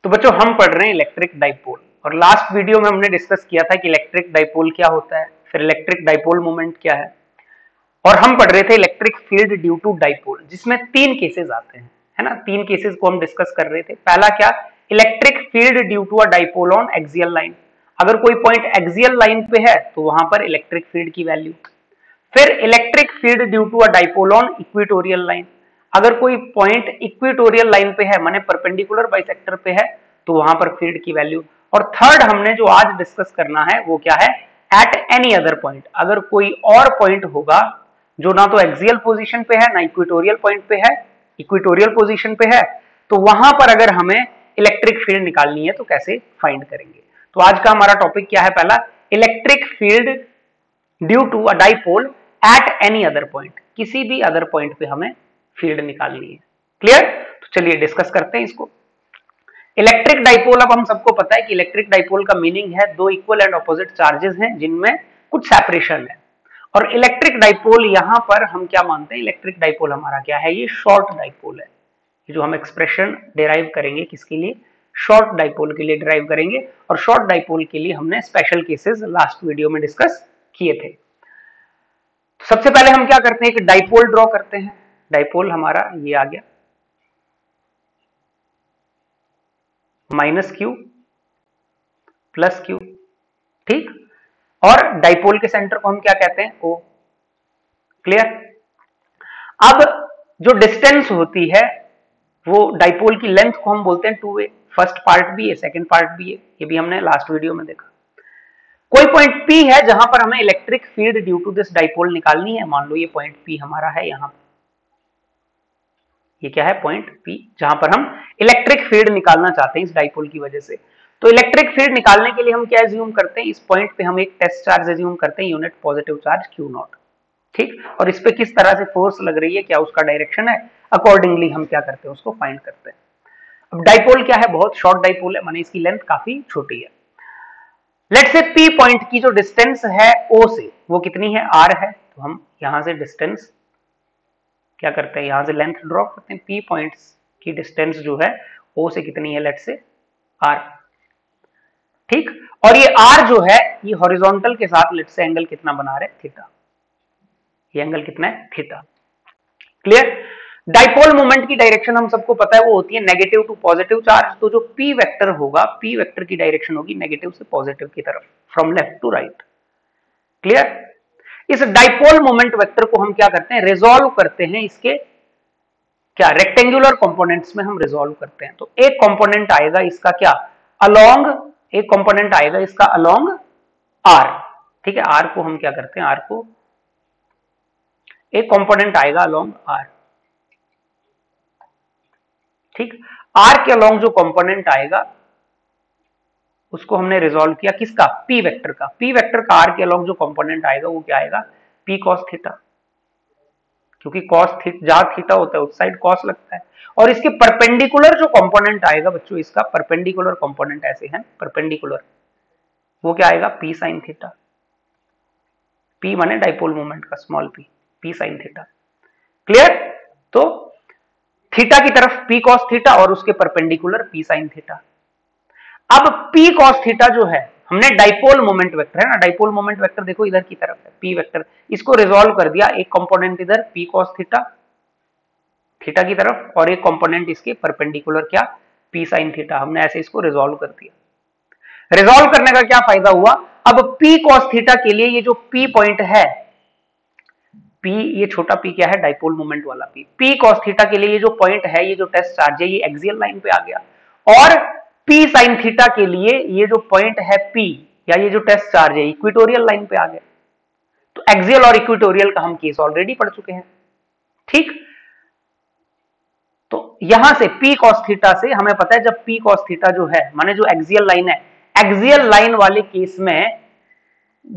तो बच्चों हम पढ़ रहे हैं इलेक्ट्रिक डाइपोल, और लास्ट वीडियो में हमने डिस्कस किया था कि इलेक्ट्रिक डाइपोल क्या होता है, फिर इलेक्ट्रिक डाइपोल मोमेंट क्या है, और हम पढ़ रहे थे electric field due to dipole, जिसमें 3 केसेस आते हैं, है ना। 3 केसेस को हम डिस्कस कर रहे थे। पहला क्या, electric field due to a dipole on axial line. अगर कोई पॉइंट एक्सियल लाइन पे है तो वहां पर इलेक्ट्रिक फील्ड की वैल्यू। फिर electric field due to a dipole on equatorial line. अगर कोई पॉइंट इक्वेटोरियल लाइन पे है, माने परपेंडिकुलर बाइसेक्टर पे है, तो वहां पर फील्ड की वैल्यू। और थर्ड हमने जो आज डिस्कस करना है वो क्या है, एट एनी अदर पॉइंट। अगर कोई और पॉइंट होगा जो ना तो एक्सियल पोजीशन पे है ना इक्वेटोरियल पॉइंट पे है, इक्वेटोरियल पोजीशन पे है, तो वहां पर अगर हमें इलेक्ट्रिक फील्ड निकालनी है तो कैसे फाइंड करेंगे। तो आज का हमारा टॉपिक क्या है, पहला electric field due to a dipole at any other point. किसी भी अदर पॉइंट पे हमें फील्ड निकालनी है। क्लियर? तो चलिए डिस्कस करते हैं इसको। इलेक्ट्रिक डाइपोल, अब हम सबको पता है कि इलेक्ट्रिक डाइपोल का मीनिंग है दो इक्वल एंड ऑपोजिट चार्जेस हैं जिनमें कुछ सेपरेशन है। और इलेक्ट्रिक डाइपोल यहां पर हम क्या मानते हैं, इलेक्ट्रिक डाइपोल हमारा क्या है, ये शॉर्ट डाइपोल है। ये जो हम एक्सप्रेशन डिराइव करेंगे किसके लिए, शॉर्ट डाइपोल के लिए डिराइव करेंगे। और शॉर्ट डाइपोल के लिए हमने स्पेशल केसेस लास्ट वीडियो में डिस्कस किए थे। तो सबसे पहले हम क्या करते हैं, एक डाइपोल ड्रॉ करते हैं। डाइपोल हमारा ये आ गया, माइनस क्यू प्लस क्यू, ठीक। और डाइपोल के सेंटर को हम क्या कहते हैं, ओ। क्लियर? अब जो डिस्टेंस होती है वो डाइपोल की लेंथ को हम बोलते हैं 2a। फर्स्ट पार्ट भी है, सेकंड पार्ट भी है, ये भी हमने लास्ट वीडियो में देखा। कोई पॉइंट P है जहां पर हमें electric field due to this dipole निकालनी है। मान लो ये पॉइंट P हमारा है, यहां ये क्या है, पॉइंट P, जहां पर हम इलेक्ट्रिक फील्ड निकालना चाहते हैं इस डाइपोल की वजह से। तो इलेक्ट्रिक फील्ड निकालने के लिए हम क्या एज्यूम करते हैं, इस पॉइंट पे हम एक टेस्ट चार्ज एज्यूम करते हैं, यूनिट पॉजिटिव चार्ज Q0, ठीक। और इस पे किस तरह से फोर्स लग रही है, क्या उसका डायरेक्शन है, अकॉर्डिंगली हम क्या करते हैं, उसको फाइंड करते हैं। अब डाइपोल क्या है, बहुत शॉर्ट डाइपोल है, माने इसकी लेंथ काफी छोटी है। लेट्स से P पॉइंट की जो डिस्टेंस है O से वो कितनी है, R है। तो हम यहां से डिस्टेंस क्या करते हैं, यहां से लेंथ ड्रॉ करते हैं। P पॉइंट्स की डिस्टेंस जो है O से कितनी है, लेट्स से R, ठीक। और ये R जो है ये हॉरिजॉन्टल के साथ लेट्स से एंगल कितना बना रहे, थीटा। ये एंगल कितना है, थीटा। क्लियर? डाइपोल मोमेंट की डायरेक्शन हम सबको पता है वो होती है नेगेटिव टू पॉजिटिव चार्ज। तो जो P वेक्टर होगा, P वेक्टर की डायरेक्शन होगी नेगेटिव से पॉजिटिव की तरफ, from left to right. Clear? इस डाइपोल मोमेंट वेक्टर को हम क्या करते हैं, रिजॉल्व करते हैं इसके क्या, रेक्टेंगुलर कंपोनेंट्स में हम रिजॉल्व करते हैं। तो एक कंपोनेंट आएगा इसका क्या, अलोंग, एक कंपोनेंट आएगा इसका अलोंग R, ठीक है। R को हम क्या करते हैं, R को एक कंपोनेंट आएगा अलोंग R, ठीक। R के अलोंग जो कंपोनेंट आएगा उसको हमने रिजॉल्व किया किसका, P वेक्टर का। P वेक्टर का R के अलोंग जो कंपोनेंट आएगा वो क्या आएगा, P cos थीटा, क्योंकि cos थीटा जहां थीटा होता है उस साइड cos लगता है। और इसके परपेंडिकुलर जो कंपोनेंट आएगा बच्चों, इसका परपेंडिकुलर कंपोनेंट ऐसे है परपेंडिकुलर, वो क्या आएगा, P sin थीटा। P माने डाइपोल मोमेंट का small p sin theta. Clear? तो थीटा की तरफ P cos थीटा और उसके परपेंडिकुलर P sin थीटा। अब P cos थीटा जो है, हमने डाइपोल मोमेंट वेक्टर है ना, डाइपोल मोमेंट वेक्टर देखो इधर की तरफ है P वेक्टर, इसको रिजॉल्व कर दिया, एक कंपोनेंट इधर P cos थीटा, थीटा की तरफ, और एक कंपोनेंट इसके परपेंडिकुलर क्या, P sin थीटा। हमने ऐसे इसको रिजॉल्व कर दिया। रिजॉल्व करने का क्या फायदा हुआ, अब P cos थीटा के लिए ये जो P पॉइंट है, P ये छोटा p क्या है, डाइपोल मोमेंट वाला P cos थीटा के लिए ये जो पॉइंट है, ये जो टेस्ट चार्ज है, ये एक्सियल लाइन पे आ गया। और P sin थीटा के लिए ये जो पॉइंट है P, या ये जो टेस्ट चार्ज है, इक्वेटोरियल लाइन पे आ गया। तो एक्सियल और इक्वेटोरियल का हम केस ऑलरेडी पढ़ चुके हैं, ठीक। तो यहां से P cos थीटा से हमें पता है, जब P cos थीटा जो है माने जो एक्सियल लाइन है, एक्सियल लाइन वाले केस में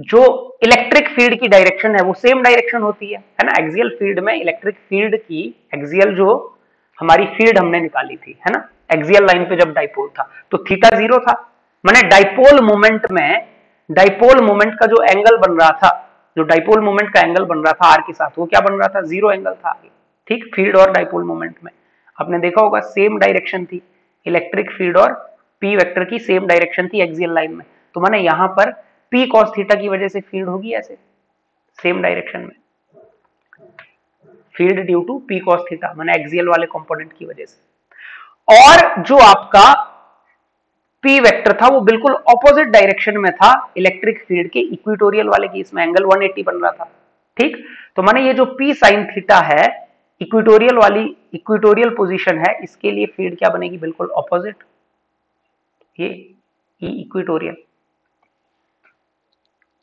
जो इलेक्ट्रिक फील्ड की डायरेक्शन है वो सेम डायरेक्शन होती है ना। एक्सियल फील्ड में इलेक्ट्रिक फील्ड की, एक्सियल जो हमारी फील्ड हमने निकाली थी, है ना, एक्सियल लाइन पे जब डाइपोल था तो थीटा 0 था। माने डाइपोल मोमेंट में, डाइपोल मोमेंट का जो एंगल बन रहा था, जो डाइपोल मोमेंट का एंगल बन रहा था R के साथ, वो क्या बन रहा था, 0 एंगल था आगे, ठीक। फील्ड और डाइपोल मोमेंट में आपने देखा होगा सेम डायरेक्शन थी, इलेक्ट्रिक फील्ड और पी वेक्टर की सेम डायरेक्शन थी एक्सियल लाइन में, तो माने यहां पर पी कॉस थीटा की वजह से फील्ड होगी ऐसे सेम डायरेक्शन में, field due to P cos theta माने एक्सियल वाले कंपोनेंट की वजह से। और जो आपका पी वेक्टर था वो बिल्कुल ऑपोजिट डायरेक्शन में था इलेक्ट्रिक फील्ड के इक्वेटोरियल वाले केस में, एंगल 180 बन रहा था। ठीक, तो माने ये जो पी साइन थीटा है इक्वेटोरियल वाली इक्वेटोरियल पोजीशन है, इसके लिए फील्ड क्या बनेगी, बिल्कुल ऑपोजिट, ये इक्वेटोरियल।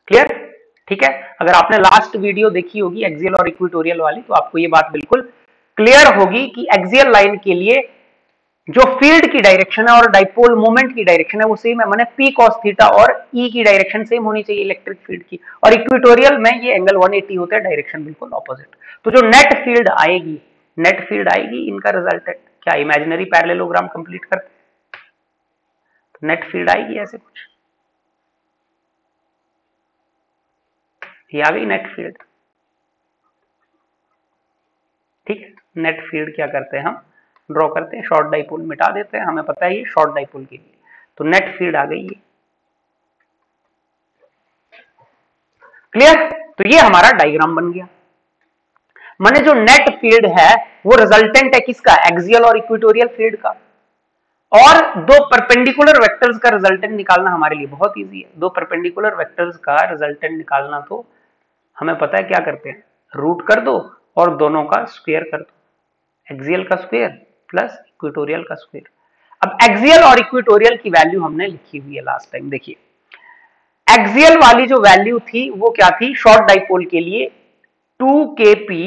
क्लियर? ठीक है, अगर आपने लास्ट वीडियो देखी होगी एक्सियल और इक्वेटोरियल वाली तो आपको ये बात बिल्कुल क्लियर होगी कि एक्सियल लाइन के लिए जो फील्ड की डायरेक्शन है और डाइपोल मोमेंट की डायरेक्शन है वो सेम है, माने पी कॉस थीटा और ई की डायरेक्शन सेम होनी चाहिए इलेक्ट्रिक फील्ड की, और इक्वेटोरियल में ये एंगल 180 होता है, डायरेक्शन बिल्कुल ऑपोजिट। तो जो नेट फील्ड आएगी इनका रिजल्टेंट क्या, इमेजिनरी पैरेललोग्राम कंप्लीट करते, नेट फील्ड आएगी ऐसे कुछ, ये आ गई नेट फील्ड। ठीक है, नेट फील्ड क्या करते हैं हम ड्रॉ करते हैं, शॉर्ट डाइपोल मिटा देते हैं, हमें पता है ये शॉर्ट डाइपोल के लिए, तो नेट फील्ड आ गई ये। क्लियर? तो ये हमारा डायग्राम बन गया, माने जो नेट फील्ड है वो रिजल्टेंट है किसका, एक्सियल और इक्वेटोरियल फील्ड का, और दो परपेंडिकुलर वेक्टर्स का रिजल्टेंट निकालना हमारे लिए बहुत इजी है। दो परपेंडिकुलर वेक्टर्स का रिजल्टेंट निकालना तो हमें पता है, क्या करते हैं, रूट कर दो और दोनों का स्क्वायर कर दो, एक्सियल का स्क्वायर प्लस इक्वेटोरियल का स्क्वायर। अब एक्सियल और इक्वेटोरियल की वैल्यू हमने लिखी हुई है लास्ट टाइम, देखिए एक्सियल वाली जो वैल्यू थी वो क्या थी, शॉर्ट डाइपोल के लिए 2kp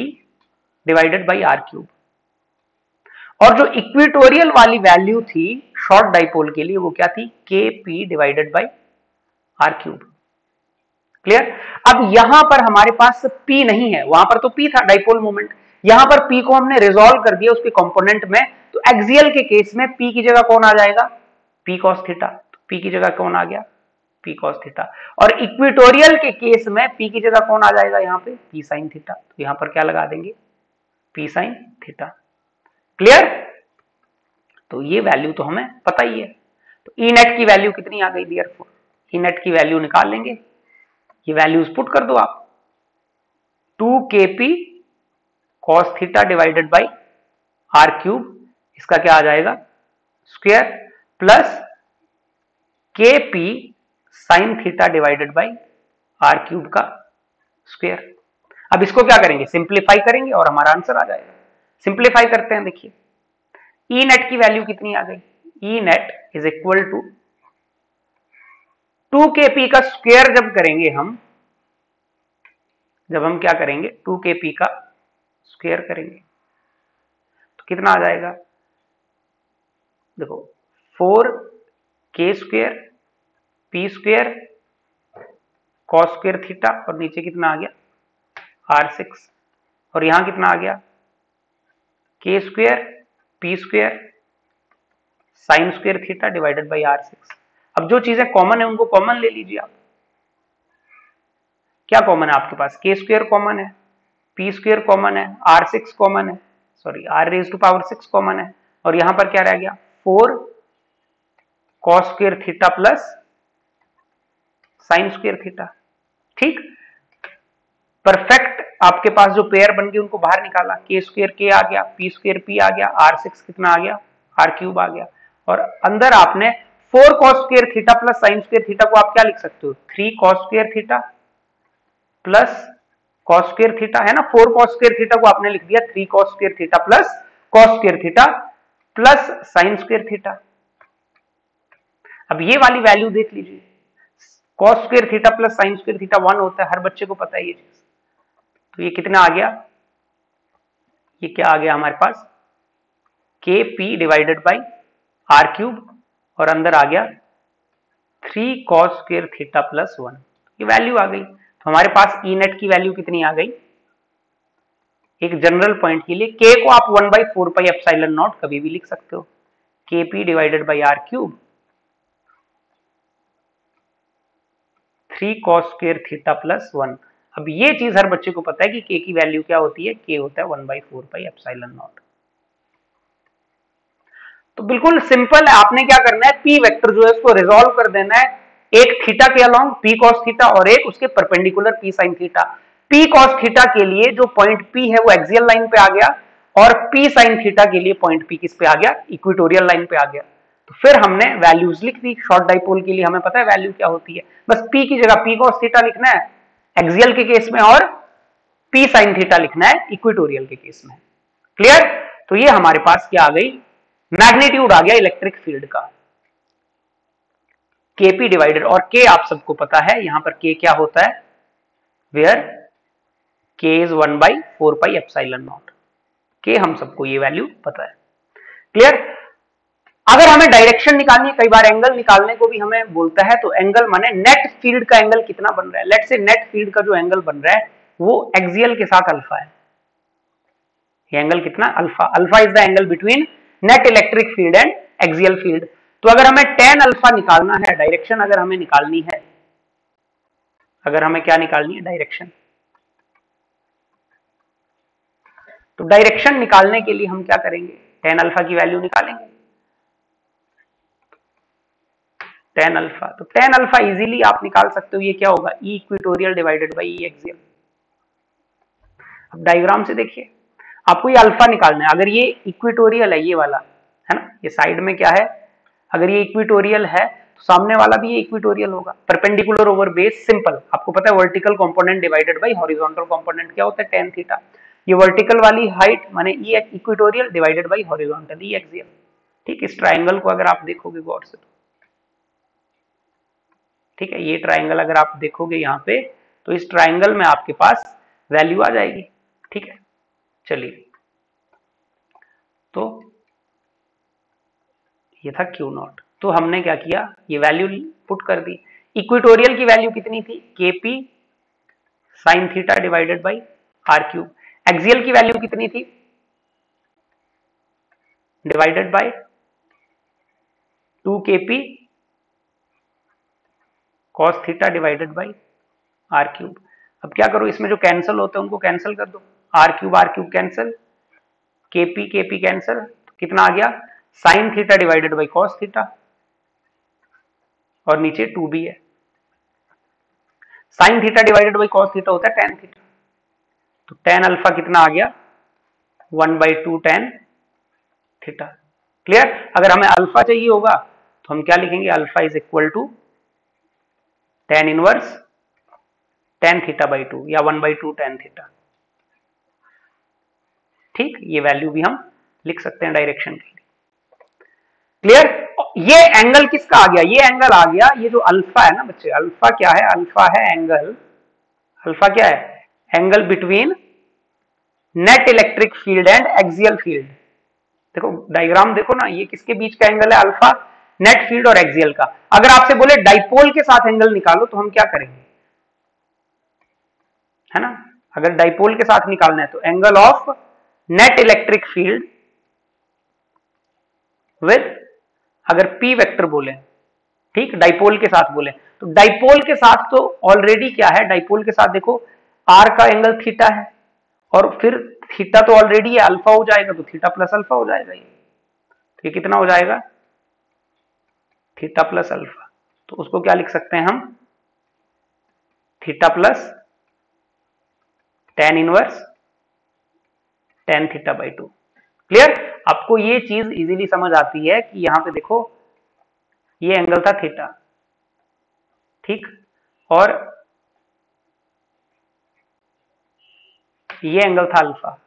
divided by R cube, और जो इक्वेटोरियल वाली वैल्यू थी शॉर्ट डाइपोल के लिए वो क्या थी, kp divided by R cube. Clear? अब यहां पर हमारे पास p नहीं है, वहां पर तो p था डाइपोल मोमेंट, यहां पर p को हमने रिजोल्व कर दिया उसके कंपोनेंट में, तो एक्सियल के केस में p की जगह कौन आ जाएगा, p cos थीटा, तो p की जगह कौन आ गया, p cos थीटा, और इक्वेटोरियल के केस में p की जगह कौन आ जाएगा यहाँ पे, p sin थीटा, तो यहां पर क्या लगा देंगे, p sin थीटा। क्लियर? तो ये वैल्यू तो हमें पता ही है, तो ई नेट की वैल्यू कितनी आ गई, देयरफॉर ई नेट की वैल्यू निकाल लेंगे, ये वैल्यूज पुट कर दो आप, 2kp cos theta divided by R cube, इसका क्या आ जाएगा square, plus kp sin theta divided by R cube का स्क्वायर। अब इसको क्या करेंगे, सिंप्लीफाई करेंगे और हमारा आंसर आ जाएगा। सिंप्लीफाई करते हैं, देखिए ई नेट की वैल्यू कितनी आ गई, E net is equal to 2kp का स्क्वायर जब हम क्या करेंगे 2kp का स्क्वायर करेंगे तो कितना आ जाएगा, देखो 4k square p square cos square theta, और नीचे कितना आ गया r6, और यहां कितना आ गया k square p square sine square theta divided by r6। अब जो चीजें कॉमन है उनको कॉमन ले लीजिए आप, क्या कॉमन है आपके पास, k स्क्वायर कॉमन है, p स्क्वायर कॉमन है, r6 कॉमन है, sorry r raise to power 6 common है, और यहां पर क्या रह गया 4 cos square theta plus sine square theta. ठीक, परफेक्ट आपके पास जो पेयर बन गई उनको बाहर निकाला, k स्क्वायर k आ गया, p स्क्वायर p आ गया, r6 कितना आ गया r क्यूब आ गया, और अंदर आपने 4 cos square theta plus sine square theta को आप क्या लिख सकते हो, 3 cos square theta plus cos square theta, है ना, 4 cos स्क्वायर थीटा को आपने लिख दिया 3 cos square theta plus cos square theta plus sine square theta. अब ये वाली वैल्यू देख लीजिए, cos square theta plus sine square theta 1 होता है, हर बच्चे को पता है ये चीज, तो ये कितना आ गया, ये क्या आ गया हमारे पास kp divided by R cube, और अंदर आ गया 3 cos स्क्वायर थीटा प्लस 1, ये वैल्यू आ गई। तो हमारे पास ई नेट की वैल्यू कितनी आ गई, एक जनरल पॉइंट के लिए k को आप 1/4 पाई एप्सिलॉन नॉट कभी भी लिख सकते हो, kp divided by R cube 3 cos square theta plus 1। अब ये चीज हर बच्चे को पता है कि k की वैल्यू क्या होती है, k होता है 1/4 पाई एप्सिलॉन नॉट। तो बिल्कुल सिंपल है, आपने क्या करना है, पी वेक्टर जो है उसको रिजोल्व कर देना है, एक थीटा के अलोंग पी कॉस थीटा और एक उसके perpendicular P sine theta. P cos theta के लिए जो पॉइंट पी है वो एक्सियल लाइन पे आ गया, और पी साइन थीटा के लिए पॉइंट पी किस पे आ गया, इक्वेटोरियल लाइन पे आ गया। तो फिर हमने वैल्यूज लिख दी, शॉर्ट डाइपोल के लिए हमें पता है वैल्यू क्या होती है, बस पी की जगह पी कॉस थीटा लिखना है एक्सियल के केस में, और पी साइन थीटा लिखना है इक्वेटोरियल के केस में। क्लियर? तो ये हमारे पास क्या आ गई, मैग्नीट्यूड आ गया इलेक्ट्रिक फील्ड का, केपी डिवाइडेड, और के आप सबको पता है यहां पर के क्या होता है, वेयर के इज 1/4 पाई एप्सिलॉन नॉट, के हम सबको ये वैल्यू पता है। क्लियर? अगर हमें डायरेक्शन निकालनी है, कई बार एंगल निकालने को भी हमें बोलता है, तो एंगल माने नेट फील्ड का एंगल कितना बन रहा है, लेट से नेट फील्ड का जो एंगल बन रहा है वो एक्सियल के साथ अल्फा है, ये एंगल कितना, alpha, alpha is the angle between net electric field and axial field. तो अगर हमें tan अल्फा निकालना है, डायरेक्शन अगर हमें निकालनी है, अगर हमें क्या निकालनी है, डायरेक्शन, तो डायरेक्शन निकालने के लिए हम क्या करेंगे, tan अल्फा की वैल्यू निकालेंगे, tan अल्फा, तो tan अल्फा इजीली आप निकाल सकते हो, ये क्या होगा, E equatorial divided by E axial. अब डायग्राम से देखिए, आपको ये अल्फा निकालना है, अगर ये इक्वेटोरियल है, ये वाला है ना, ये साइड में क्या है, अगर ये इक्वेटोरियल है तो सामने वाला भी ये इक्वेटोरियल होगा, परपेंडिकुलर ओवर बेस, सिंपल, आपको पता है vertical component divided by horizontal component क्या होता है, tan थीटा, ये वर्टिकल वाली हाइट माने E equatorial divided by horizontal E axial. ठीक, इस ट्राइंगल को अगर आप देखोगे गौर से, ठीक है, ये ट्राइंगल अगर आप देखोगे यहाँ पे, तो इस ट्राइंगल में आपके पास वैल्यू आ जाएगी। ठीक है, चलिए, तो ये था Q नॉट, तो हमने क्या किया, ये वैल्यू पुट कर दी, इक्वेटोरियल की वैल्यू कितनी थी, KP sine theta divided by R cube, axial की वैल्यू कितनी थी, divided by 2KP cos theta divided by R cube. अब क्या करो, इसमें जो कैंसिल होते हैं उनको कैंसिल कर दो, R cube cancel, KP cancel, तो कितना आ गया, sine theta divided by cos theta, और नीचे 2B है, sine theta divided by cos theta होता है tan थीटा, तो tan अल्फा कितना आ गया, 1/2 tan थीटा। क्लियर? अगर हमें अल्फा चाहिए होगा तो हम क्या लिखेंगे, alpha is equal to tan inverse tan theta by 2 या 1/2 tan थीटा। ठीक, ये वैल्यू भी हम लिख सकते हैं डायरेक्शन के लिए। क्लियर? ये एंगल किसका आ गया, ये एंगल आ गया, ये जो अल्फा है ना बच्चे, अल्फा क्या है, अल्फा है एंगल, अल्फा क्या है, angle between net electric field and axial field. देखो डायग्राम देखो ना, ये किसके बीच का एंगल है, अल्फा, नेट फील्ड और एक्सियल का। अगर आपसे बोले डाइपोल के साथ एंगल निकालो तो हम क्या करेंगे, है ना, अगर डाइपोल के साथ निकालना है तो angle of net electric field with, अगर P वेक्टर बोले, ठीक, डाइपोल के साथ बोले, तो डाइपोल के साथ तो ऑलरेडी क्या है, डाइपोल के साथ देखो R का एंगल थीटा है, और फिर थीटा तो ऑलरेडी है, अल्फा हो जाएगा, तो थीटा प्लस अल्फा हो जाएगा, ये कितना हो जाएगा, थीटा प्लस अल्फा, तो उसको क्या लिख सकते हैं हम, theta plus tan inverse tan theta by 2। Clear? आपको ये चीज इजीली समझ आती है कि यहां पे देखो ये एंगल था थीटा, ठीक, और ये एंगल था अल्फा।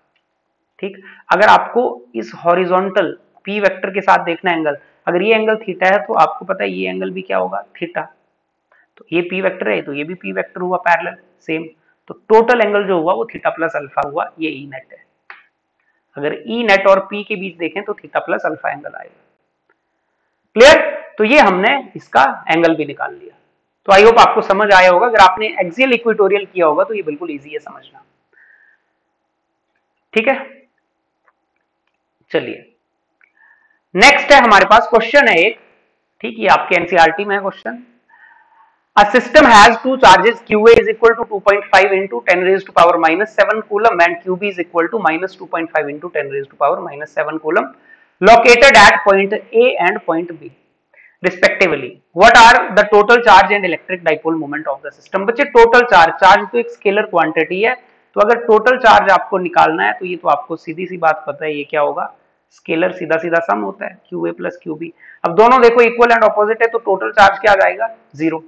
ठीक, अगर आपको इस हॉरिजॉन्टल P वेक्टर के साथ देखना एंगल, अगर ये एंगल थीटा है तो आपको पता है ये एंगल भी क्या होगा, थीटा, तो ये P वेक्टर है तो ये भी P वेक्टर हुआ पैरेलल सेम, तो टोटल एंगल जो हुआ वो थीटा प्लस अल्फा हुआ, ये E नेट है। अगर E नेट और P के बीच देखें तो थीटा प्लस अल्फा एंगल आएगा। क्लियर? तो ये हमने इसका एंगल भी निकाल लिया, तो आई होप आपको समझ आया होगा। अगर आपने एक्सियल इक्वेटोरियल किया होगा तो ये बिल्कुल इजी है समझना। ठीक है, चलिए नेक्स्ट है हमारे पास क्वेश्चन है एक, ठीक, ये आपके एनसीईआरटी में है question. A system has two charges, QA is equal to 2.5 into 10 raised to power minus 7 coulomb and QB is equal to minus 2.5 into 10 raised to power minus 7 coulomb. located at point A and point B respectively. What are the total charge and electric dipole moment of the system? बच्चे total charge तो एक scalar quantity है, तो अगर total charge आपको निकालना है तो ये तो आपको सीधी सी बात पता है, ये क्या होगा, स्केलर सीधा सीधा सम होता है QA प्लस QB। अब दोनों देखो इक्वल एंड ऑपोजिट है तो टोटल चार्ज क्या आ जाएगा, 0,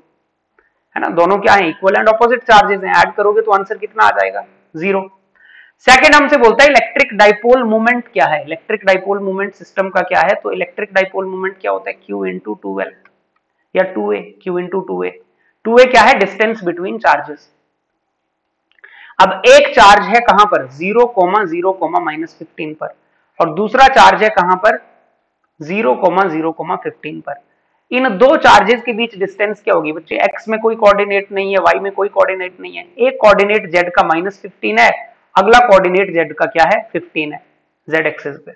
है ना, दोनों क्या है, इक्वल एंड ऑपोजिट चार्जेस हैं, ऐड करोगे तो आंसर कितना आ जाएगा, 0। सेकेंड हमसे बोलता है इलेक्ट्रिक डाइपोल मोमेंट क्या है, इलेक्ट्रिक डाइपोल मोमेंट सिस्टम का क्या है, तो इलेक्ट्रिक डाइपोल मोमेंट क्या होता है, Q इंटू 2L या 2A, Q into 2A। 2A क्या है, डिस्टेंस बिटवीन चार्जेस। अब एक चार्ज है कहां पर, 0,0,-15 पर, और दूसरा चार्ज है कहां पर, 0,0,15 पर। इन दो चार्जेस के बीच डिस्टेंस क्या होगी बच्चे, x में कोई कोऑर्डिनेट नहीं है, y में कोई कोऑर्डिनेट नहीं है, एक कोऑर्डिनेट z का -15 है, अगला कोऑर्डिनेट z का क्या है, 15 है, z एक्सिस पे।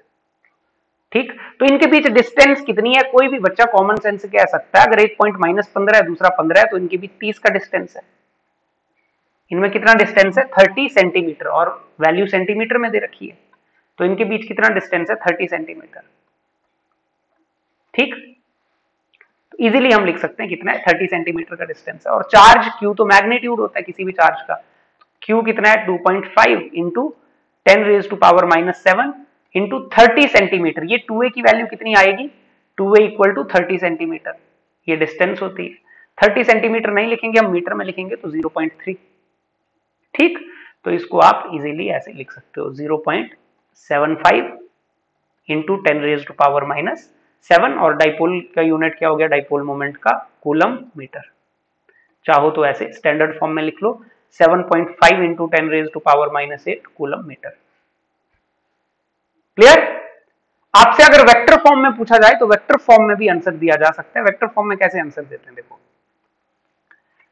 ठीक, तो इनके बीच डिस्टेंस कितनी है, कोई भी बच्चा कॉमन सेंस से कह सकता है, अगर एक पॉइंट -15 है दूसरा 15 है तो इनके बीच 30 का डिस्टेंस है। इनमें कितना डिस्टेंस है, 30 सेंटीमीटर, और वैल्यू सेंटीमीटर में दे रखी है, तो इनके बीच कितना डिस्टेंस है, 30 सेंटीमीटर। ठीक, इजीली हम लिख सकते हैं कितना है, 30 सेंटीमीटर का डिस्टेंस है। और चार्ज Q तो मैग्नीट्यूड होता है किसी भी चार्ज का, Q कितना है, 2.5 इंटू 10⁻⁻7 इंटू 30 सेंटीमीटर। ये 2A की वैल्यू कितनी आएगी, 2A इक्वल टू 30 सेंटीमीटर, ये डिस्टेंस होती है। 30 सेंटीमीटर नहीं लिखेंगे हम, मीटर में लिखेंगे तो 0.3। ठीक, तो इसको आप इजीली ऐसे लिख सकते हो, 0.75 इंटू 10⁻⁻7, और डाइपोल का यूनिट क्या हो गया, डाइपोल मोमेंट का कूलम मीटर। चाहो तो ऐसे स्टैंडर्ड फॉर्म में लिख लो, 7.5 इंटू 10⁻⁻8 कूलम मीटर। क्लियर। आपसे अगर वेक्टर फॉर्म में पूछा जाए तो वेक्टर फॉर्म में भी आंसर दिया जा सकता है। वेक्टर फॉर्म में कैसे आंसर देते हैं, देखो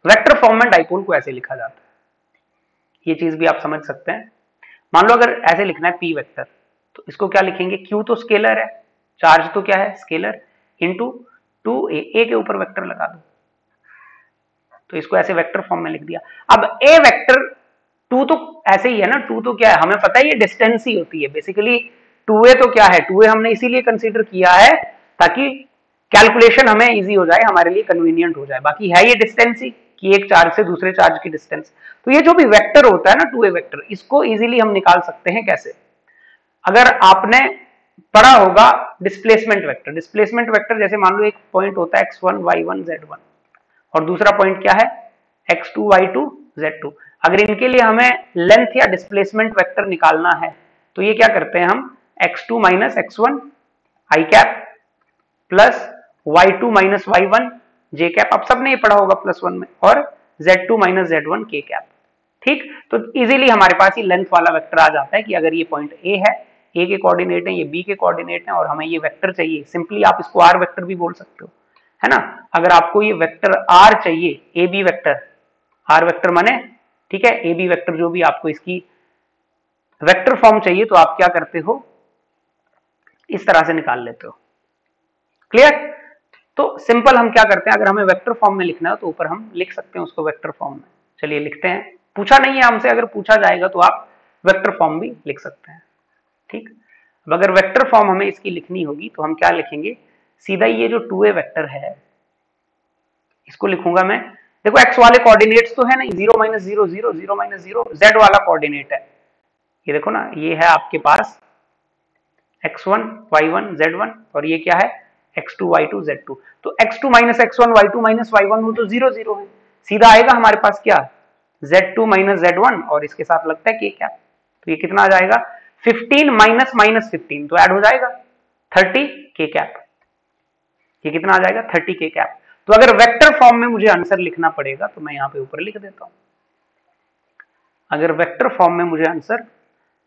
वेक्टर फॉर्म में डाइपोल को ऐसे लिखा जाता है, ये चीज भी आप समझ सकते हैं। मान लो अगर ऐसे लिखना है P वेक्टर, तो इसको क्या लिखेंगे, Q तो स्केलर है, चार्ज तो क्या है, स्केलर, इंटू 2A, A के ऊपर वेक्टर लगा दो, तो इसको ऐसे वेक्टर फॉर्म में लिख दिया। अब A वेक्टर 2 तो ऐसे ही है ना, 2 तो क्या है, हमें पता है ये डिस्टेंस ही होती है बेसिकली। 2A तो क्या है, 2A हमने इसीलिए कंसीडर किया है ताकि कैलकुलेशन हमें इजी हो जाए, हमारे लिए कन्वीनियंट हो जाए, बाकी है ये डिस्टेंस ही कि एक चार्ज से दूसरे चार्ज की डिस्टेंस। तो ये जो भी वेक्टर होता है ना 2A वेक्टर, इसको इजीली हम निकाल सकते हैं कैसे, अगर आपने पढ़ा होगा डिस्प्लेसमेंट वेक्टर। डिस्प्लेसमेंट वेक्टर जैसे मान लो एक पॉइंट होता है x1 y1 z1 और दूसरा पॉइंट क्या है x2 y2 z2। अगर इनके लिए हमें लेंथ या डिस्प्लेसमेंट वेक्टर निकालना है तो ये क्या करते हैं हम, x2 minus x1 i cap plus y2 minus y1 j cap, अब सबने ये पढ़ा होगा +1 में, और z2 minus z1 k cap. ठीक, तो इजीली हमारे पास ये लेंथ वाला वेक्टर आ जाता है कि अगर ये पॉइंट A है, A के कोऑर्डिनेट है, ये B के कोऑर्डिनेट है, और हमें ये वेक्टर चाहिए, सिंपली आप इसको R वेक्टर भी बोल सकते हो, है ना। अगर आपको ये वेक्टर R चाहिए, AB वेक्टर, R वेक्टर माने, ठीक है, AB वेक्टर जो भी आपको इसकी वेक्टर फॉर्म चाहिए तो आप क्या करते हो, इस तरह से निकाल लेते हो। क्लियर। तो सिंपल हम क्या करते हैं, अगर हमें वेक्टर फॉर्म में लिखना है तो ऊपर हम लिख सकते हैं उसको वेक्टर फॉर्म में। चलिए लिखते हैं, पूछा नहीं है हमसे, अगर पूछा जाएगा तो आप वेक्टर फॉर्म भी लिख सकते हैं। ठीक, अब अगर वेक्टर फॉर्म हमें इसकी लिखनी होगी तो हम क्या लिखेंगे, सीधा ये जो 2A वेक्टर है इसको लिखूंगा मैं, देखो x वाले कोऑर्डिनेट्स तो है ना, 0 माइनस 0 0 0 माइनस 0, z वाला कोऑर्डिनेट है, ये देखो ना, ये है आपके पास x1 y1 z1, और ये क्या है x2 y2 z2। तो x2 minus x1 y2 minus y1 हो तो 0 0 है, सीधा आएगा हमारे पास क्या, z2 माइनस z1, और इसके साथ लगता है k क्या, तो ये कितना आ जाएगा, 15 माइनस माइनस 15 तो ऐड हो जाएगा 30 k कैप, ये कितना आ जाएगा 30 k कैप। तो अगर वेक्टर फॉर्म में मुझे आंसर लिखना पड़ेगा तो मैं यहां पे ऊपर लिख देता हूं, अगर वेक्टर फॉर्म में मुझे आंसर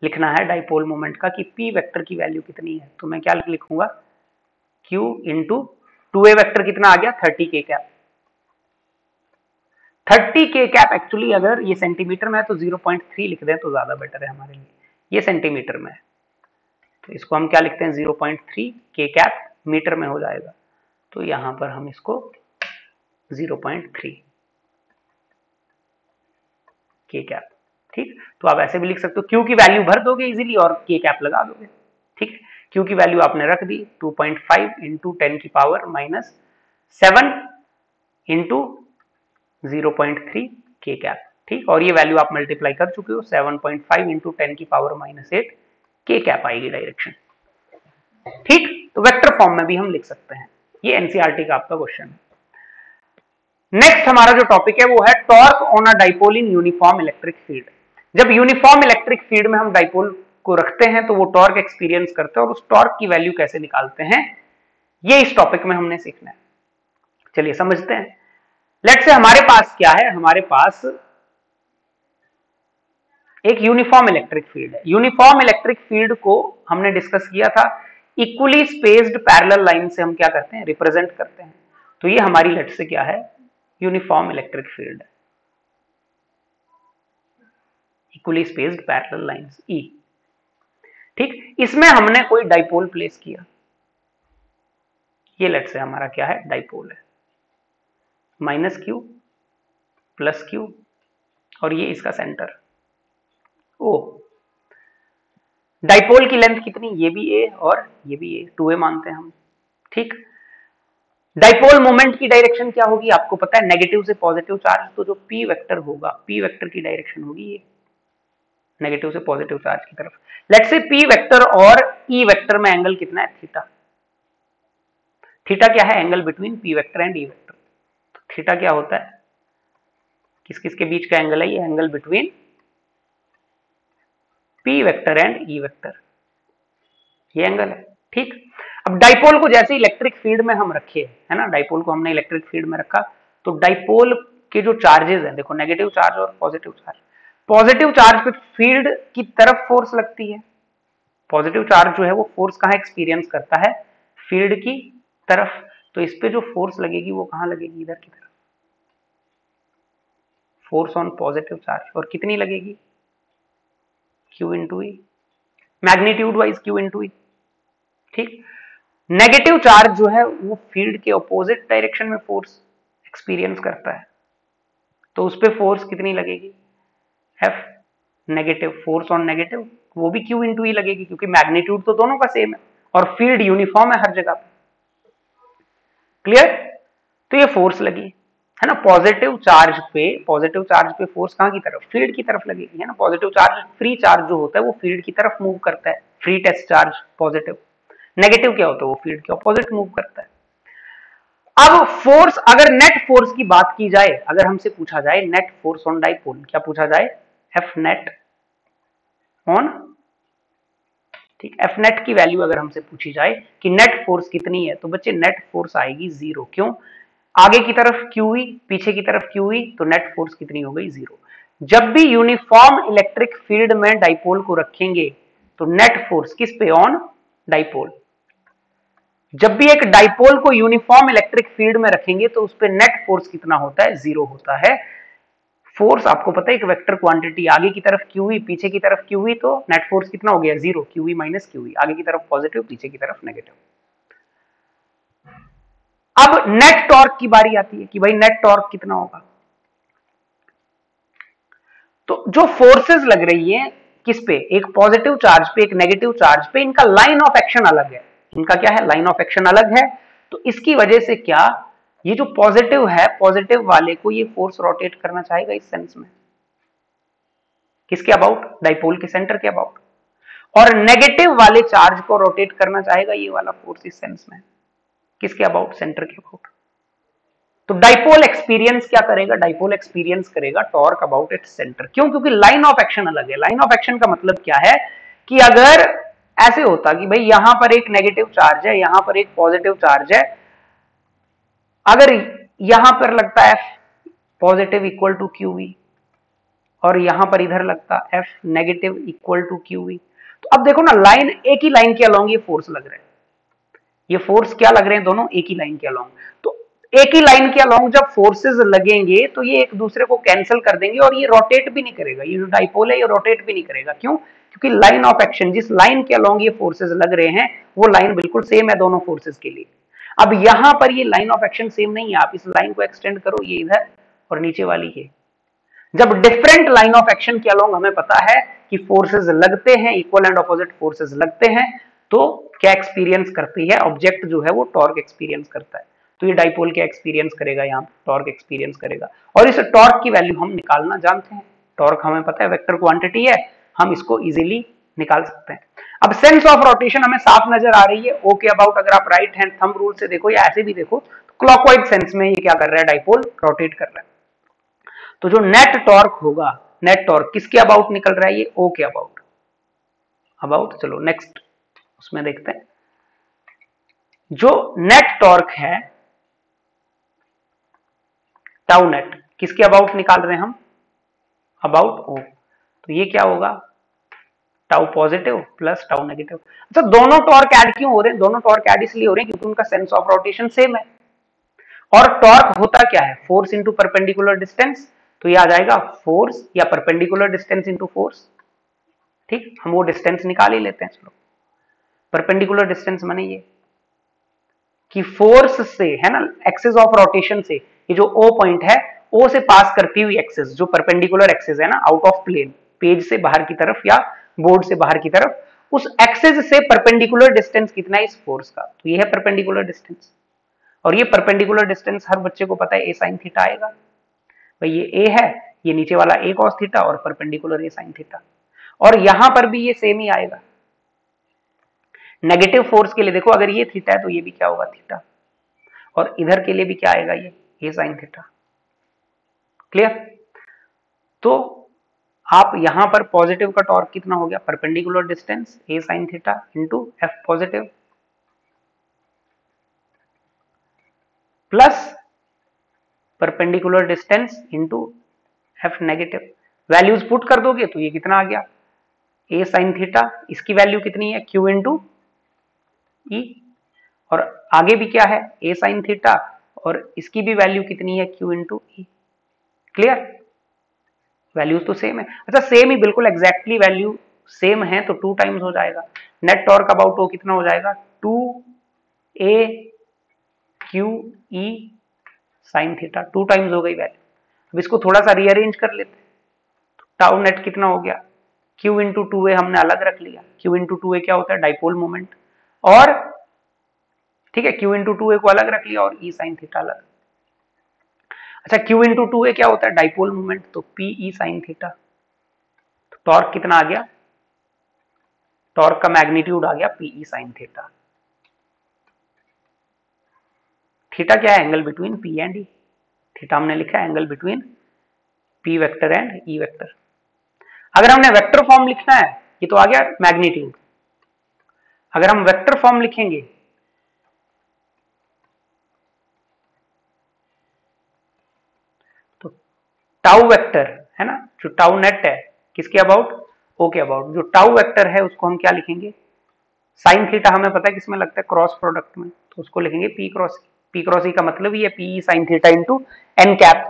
लिखना है डाइपोल मोमेंट का कि P वेक्टर की वैल्यू कितनी है, तो मैं क्या लिखूंगा, Q इंटू 2A वेक्टर कितना आ गया 30 k cap. 30 k cap actually अगर ये सेंटीमीटर में है तो 0.3 लिख दें तो ज्यादा बेटर है हमारे लिए, ये सेंटीमीटर में है तो इसको हम क्या लिखते हैं 0.3 k कैप मीटर में हो जाएगा, तो यहां पर हम इसको 0.3 k कैप। ठीक, तो आप ऐसे भी लिख सकते हो, Q की वैल्यू भर दोगे इजीली और k कैप लगा दोगे। ठीक, Q की वैल्यू आपने रख दी 2.5 इंटू 10 की पावर माइनस 7 इंटू 0.3 के कैप, ठीक। और ये वैल्यू आप मल्टीप्लाई कर चुके हो, 7.5 इंटू 10 की पावर माइनस 8 के कैप आएगी डायरेक्शन, ठीक। तो वेक्टर फॉर्म में भी हम लिख सकते हैं। ये एनसीईआरटी का आपका क्वेश्चन है। नेक्स्ट हमारा जो टॉपिक है वो है torque on a dipole in uniform electric field. जब यूनिफॉर्म इलेक्ट्रिक फील्ड में हम डाइपोल को रखते हैं तो वो टॉर्क एक्सपीरियंस करते हैं, और उस टॉर्क की वैल्यू कैसे निकालते हैं ये इस टॉपिक में हमने सीखना है। चलिए समझते हैं। लेट्स से हमारे पास क्या है, हमारे पास एक यूनिफॉर्म इलेक्ट्रिक फील्ड है। यूनिफॉर्म इलेक्ट्रिक फील्ड को हमने डिस्कस किया था इक्वली स्पेस्ड पैरेलल लाइन से हम क्या करते हैं, रिप्रेजेंट करते हैं। तो ये हमारी लेट्स से क्या है, यूनिफॉर्म इलेक्ट्रिक फील्ड है, इक्वली स्पेस्ड पैरेलल लाइंस ई, ठीक। इसमें हमने कोई डाइपोल प्लेस किया, ये लेट्स से हमारा क्या है, डाइपोल है, माइनस क्यू प्लस क्यू, और ये इसका सेंटर ओ। डाइपोल की लेंथ कितनी, ये भी ए और ये भी ए, 2a मानते हैं हम, ठीक। डाइपोल मोमेंट की डायरेक्शन क्या होगी आपको पता है, नेगेटिव से पॉजिटिव चार्ज, तो जो पी वेक्टर होगा, पी वेक्टर की डायरेक्शन होगी ये नेगेटिव से पॉजिटिव चार्ज की तरफ। लेट्स से पी वेक्टर और ई वेक्टर में एंगल कितना है, थीटा। थीटा क्या है, angle between P vector and E vector. तो थीटा क्या होता है, किस किस के बीच का एंगल है, ये angle between P vector and E vector, ये एंगल है, ठीक। अब डाइपोल को जैसे इलेक्ट्रिक फील्ड में हम रखे है ना, डाइपोल को हमने इलेक्ट्रिक फील्ड में रखा, तो डाइपोल के जो चार्जेस हैं, देखो नेगेटिव चार्ज और पॉजिटिव चार्ज, पॉजिटिव चार्ज पे फील्ड की तरफ फोर्स लगती है, पॉजिटिव चार्ज जो है वो फोर्स कहां एक्सपीरियंस करता है, फील्ड की तरफ। तो इस पे जो फोर्स लगेगी वो कहां लगेगी, इधर की तरफ, फोर्स ऑन पॉजिटिव चार्ज, और कितनी लगेगी, Q इंटू ई, मैग्नीट्यूड वाइज Q इंटू ई, ठीक। नेगेटिव चार्ज जो है वो फील्ड के ऑपोजिट डायरेक्शन में फोर्स एक्सपीरियंस करता है, तो उस पर फोर्स कितनी लगेगी, F negative, force on negative, वो भी Q इंटू ई लगेगी, क्योंकि मैग्नीट्यूड तो दोनों का सेम है और फील्ड यूनिफॉर्म है हर जगह पे, क्लियर। तो ये फोर्स लगी है ना, पॉजिटिव चार्ज पे फोर्स कहां की तरफ, फील्ड की तरफ लगेगी, है ना। पॉजिटिव चार्ज, फ्री चार्ज जो होता है वो फील्ड की तरफ मूव करता है, free test charge positive. Negative क्या होता है, वो फील्ड के ऑपोजिट मूव करता है। अब फोर्स, अगर नेट फोर्स की बात की जाए, अगर हमसे पूछा जाए नेट फोर्स ऑन डाइपोल, क्या पूछा जाए, एफ नेट ऑन, ठीक। एफ नेट की वैल्यू अगर हमसे पूछी जाए कि नेट फोर्स कितनी है, तो बच्चे नेट फोर्स आएगी 0, क्यों, आगे की तरफ QE, पीछे की तरफ QE, तो नेट फोर्स कितनी हो गई, 0। जब भी यूनिफॉर्म इलेक्ट्रिक फील्ड में डाइपोल को रखेंगे तो नेट फोर्स किस पे, ऑन डाइपोल। जब भी एक डाइपोल को यूनिफॉर्म इलेक्ट्रिक फील्ड में रखेंगे तो उस पर नेट फोर्स कितना होता है, 0 होता है। फोर्स आपको पता है एक वेक्टर क्वांटिटी, आगे की तरफ QE, पीछे की तरफ QE, तो नेट फोर्स कितना हो गया, 0, QE माइनस QE, आगे की तरफ पॉजिटिव, पीछे की तरफ नेगेटिव। अब नेट टॉर्क की बारी आती है कि भाई नेट टॉर्क कितना होगा। तो जो फोर्सेस लग रही है किस पे, एक पॉजिटिव चार्ज पे, एक नेगेटिव चार्ज पे, इनका लाइन ऑफ एक्शन अलग है, इनका क्या है, लाइन ऑफ एक्शन अलग है। तो इसकी वजह से क्या, ये जो पॉजिटिव है, पॉजिटिव वाले को ये फोर्स रोटेट करना चाहेगा इस सेंस में, किसके अबाउट, डाइपोल के सेंटर के अबाउट, और नेगेटिव वाले चार्ज को रोटेट करना चाहेगा ये वाला फोर्स इस सेंस में, किसके अबाउट, सेंटर के अबाउट। तो डाइपोल एक्सपीरियंस क्या करेगा, डाइपोल एक्सपीरियंस करेगा टॉर्क अबाउट इट्स सेंटर, क्यों, क्योंकि लाइन ऑफ एक्शन अलग है। लाइन ऑफ एक्शन का मतलब क्या है कि अगर ऐसे होता कि भाई यहां पर एक नेगेटिव चार्ज है, यहां पर एक पॉजिटिव चार्ज है, अगर यहां पर लगता है पॉजिटिव इक्वल टू QE और यहां पर इधर लगता F negative equal to QE, तो अब देखो ना, लाइन, एक ही लाइन के अलोंग ये फोर्स लग रहे हैं, ये फोर्स क्या लग रहे हैं, दोनों एक ही लाइन के अलोंग। तो एक ही लाइन के अलोंग जब फोर्सेस लगेंगे तो ये एक दूसरे को कैंसिल कर देंगे और ये रोटेट भी नहीं करेगा, ये जो डाइपोल है ये रोटेट भी नहीं करेगा, क्यों, क्योंकि लाइन ऑफ एक्शन, जिस लाइन के अलोंग ये फोर्सेस लग रहे हैं वो लाइन बिल्कुल सेम है दोनों फोर्सेस के लिए। अब यहां पर ये लाइन ऑफ एक्शन सेम नहीं है, आप इस लाइन को एक्सटेंड करो, ये इधर और नीचे वाली ये, जब डिफरेंट लाइन ऑफ एक्शन के अलोंग हमें पता है कि फोर्सेस लगते हैं, इक्वल एंड अपोजिट फोर्सेस लगते हैं, तो क्या एक्सपीरियंस करती है, ऑब्जेक्ट जो है वो टॉर्क एक्सपीरियंस करता है। तो ये डाइपोल क्या एक्सपीरियंस करेगा, यहाँ टॉर्क एक्सपीरियंस करेगा। और इस टॉर्क की वैल्यू हम निकालना जानते हैं, टॉर्क हमें पता है वेक्टर क्वांटिटी है, हम इसको इजीली निकाल सकते हैं। अब सेंस ऑफ रोटेशन हमें साफ नजर आ रही है, ओ के अबाउट अगर आप राइट हैंड थंब रूल से देखो या ऐसे भी देखो तो क्लॉकवाइज सेंस में ये क्या कर रहा है, डाइपोल रोटेट कर रहा है। तो जो नेट टॉर्क होगा, नेट टॉर्क किसके अबाउट निकल रहा है, ये ओ के अबाउट, चलो नेक्स्ट उसमें देखते हैं। जो नेट टॉर्क है टाउ नेट, किसके अबाउट निकाल रहे हैं हम, अबाउट ओ। तो ये क्या होगा, tau positive plus tau negative. अच्छा दोनों टॉर्क ऐड क्यों हो रहे हैं, दोनों टॉर्क ऐड इसलिए हो रहे हैं क्योंकि उनका सेंस ऑफ रोटेशन सेम है। और टॉर्क होता क्या है, फोर्स इंटू परपेंडिकुलर डिस्टेंस, तो ये आ जाएगा फोर्स या परपेंडिकुलर डिस्टेंस इंटू फोर्स। ठीक, हम वो डिस्टेंस निकाल ही लेते हैं। चलो परपेंडिकुलर डिस्टेंस माने ये कि फोर्स से है ना, एक्सिस ऑफ रोटेशन से, ये जो ओ पॉइंट है, ओ से पास करती हुई एक्सिस, जो परपेंडिकुलर एक्सिस है ना, आउट ऑफ प्लेन, पेज से बाहर की तरफ या बोर्ड से बाहर की तरफ, उस एक्सिस से परपेंडिकुलर डिस्टेंस कितना है इस फोर्स का, तो ये है परपेंडिकुलर डिस्टेंस। और ये परपेंडिकुलर डिस्टेंस हर बच्चे को पता है ए साइन थीटा आएगा। भाई ये ए है, ये नीचे वाला ए कॉस थीटा और परपेंडिकुलर ए साइन थीटा। और यहां पर भी ये सेम ही आएगा। नेगेटिव फोर्स के लिए देखो, अगर ये थीटा है तो ये भी क्या होगा, थीटा। और इधर के लिए भी क्या आएगा, ये ए साइन थीटा। क्लियर। तो आप यहां पर पॉजिटिव का टॉर्क कितना हो गया, perpendicular distance A sine theta into F positive plus perpendicular distance into F negative. Values put कर दोगे तो ये कितना आ गया, ए साइन थीटा, इसकी वैल्यू कितनी है, क्यू इंटू ई, और आगे भी क्या है, ए साइन थीटा, और इसकी भी वैल्यू कितनी है, क्यू इंटू ई। क्लियर, वैल्यूज तो सेम है। अच्छा सेम ही बिल्कुल एग्जैक्टली वैल्यू सेम है तो 2 टाइम्स हो जाएगा। नेट टॉर्क अबाउट ओ कितना हो जाएगा, 2 A Q E sine theta, 2 times हो गई वैल्यू। अब इसको थोड़ा सा रीअरेंज कर लेते हैं, तो टाउ नेट कितना हो गया, क्यू इंटू 2a हमने अलग रख लिया, क्यू इंटू 2a क्या होता है, डाइपोल मोमेंट, और ठीक है क्यू इंटू 2a को अलग रख लिया और ई साइन थीटा अलग। अच्छा क्यू इंटू 2a क्या होता है, डाइपोल मोमेंट, तो पी ई साइन थीटा। तो टॉर्क कितना आ गया, टॉर्क का मैग्नीट्यूड आ गया P E sine theta. Theta क्या है, angle between P and E. Theta हमने लिखा है angle between P vector and E vector. अगर हमने वेक्टर फॉर्म लिखना है, ये तो आ गया मैग्नीट्यूड, अगर हम वेक्टर फॉर्म लिखेंगे तो टाउ वेक्टर है ना, जो टाउ नेट है किसके अबाउट, ओ के अबाउट, जो टाउ वेक्टर है उसको हम क्या लिखेंगे, साइन थीटा हमें पता है किसमें लगता है, क्रॉस प्रोडक्ट में, तो उसको लिखेंगे P cross E. P cross E का मतलब ये P sine theta into N cap.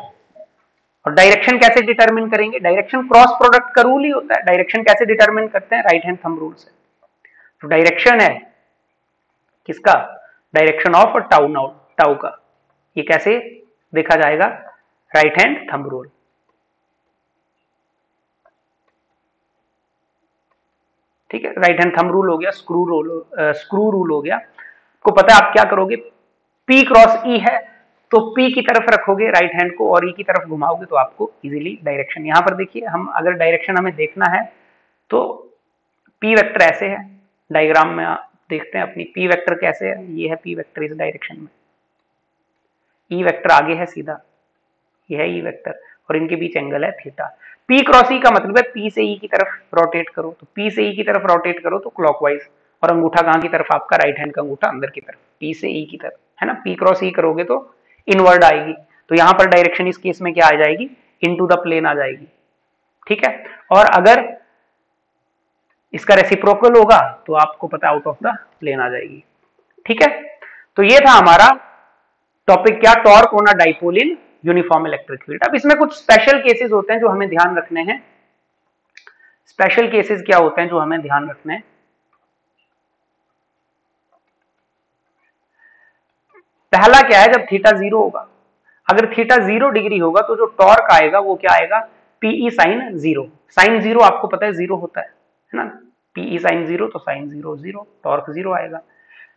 और डायरेक्शन कैसे डिटरमिन करेंगे, डायरेक्शन क्रॉस प्रोडक्ट का रूल ही होता है। डायरेक्शन कैसे डिटरमिन करते हैं, राइट हैंड थंब रूल से। तो डायरेक्शन है किसका, direction of tau now, tau का, ये कैसे देखा जाएगा, राइट हैंड थंब रूल। ठीक है, राइट हैंड थंब रूल हो गया, स्क्रू रूल हो गया। को पता है आप क्या करोगे, P क्रॉस E है तो P की तरफ रखोगे राइट हैंड को और E की तरफ घुमाओगे तो आपको इजीली डायरेक्शन, यहां पर देखिए हम अगर डायरेक्शन हमें देखना है तो P वेक्टर ऐसे है, डायग्राम में आप देखते हैं अपनी P वेक्टर कैसे है, ये है P वेक्टर इस डायरेक्शन में, E वेक्टर आगे है सीधा, ये है E वेक्टर, और इनके बीच एंगल है थीटा। P क्रॉस E का मतलब है P से E की तरफ रोटेट करो, तो P से E की तरफ रोटेट करो तो क्लॉकवाइज, और अंगूठा कहां की तरफ आपका, राइट हैंड का अंगूठा अंदर की तरफ, P से E की तरफ है ना। P क्रॉस E करोगे तो इनवर्ड आएगी, तो यहां पर डायरेक्शन इस केस में क्या आ जाएगी, इनटू द प्लेन आ जाएगी। ठीक है, और अगर इसका रेसिप्रोकल होगा तो आपको पता आउट ऑफ द प्लेन आ जाएगी। ठीक है, तो ये था हमारा टॉपिक, क्या, torque on a dipole in uniform electric field. अब इसमें कुछ स्पेशल केसेस होते हैं जो हमें ध्यान रखने हैं। स्पेशल केसेस क्या होते हैं जो हमें ध्यान रखने हैं, पहला क्या है, जब थीटा 0 होगा, अगर थीटा 0 डिग्री होगा तो जो टॉर्क आएगा वो क्या आएगा, पीई साइन 0। साइन 0 आपको पता है 0 होता है ना, पीई साइन 0 तो साइन 0 0, टॉर्क 0 आएगा।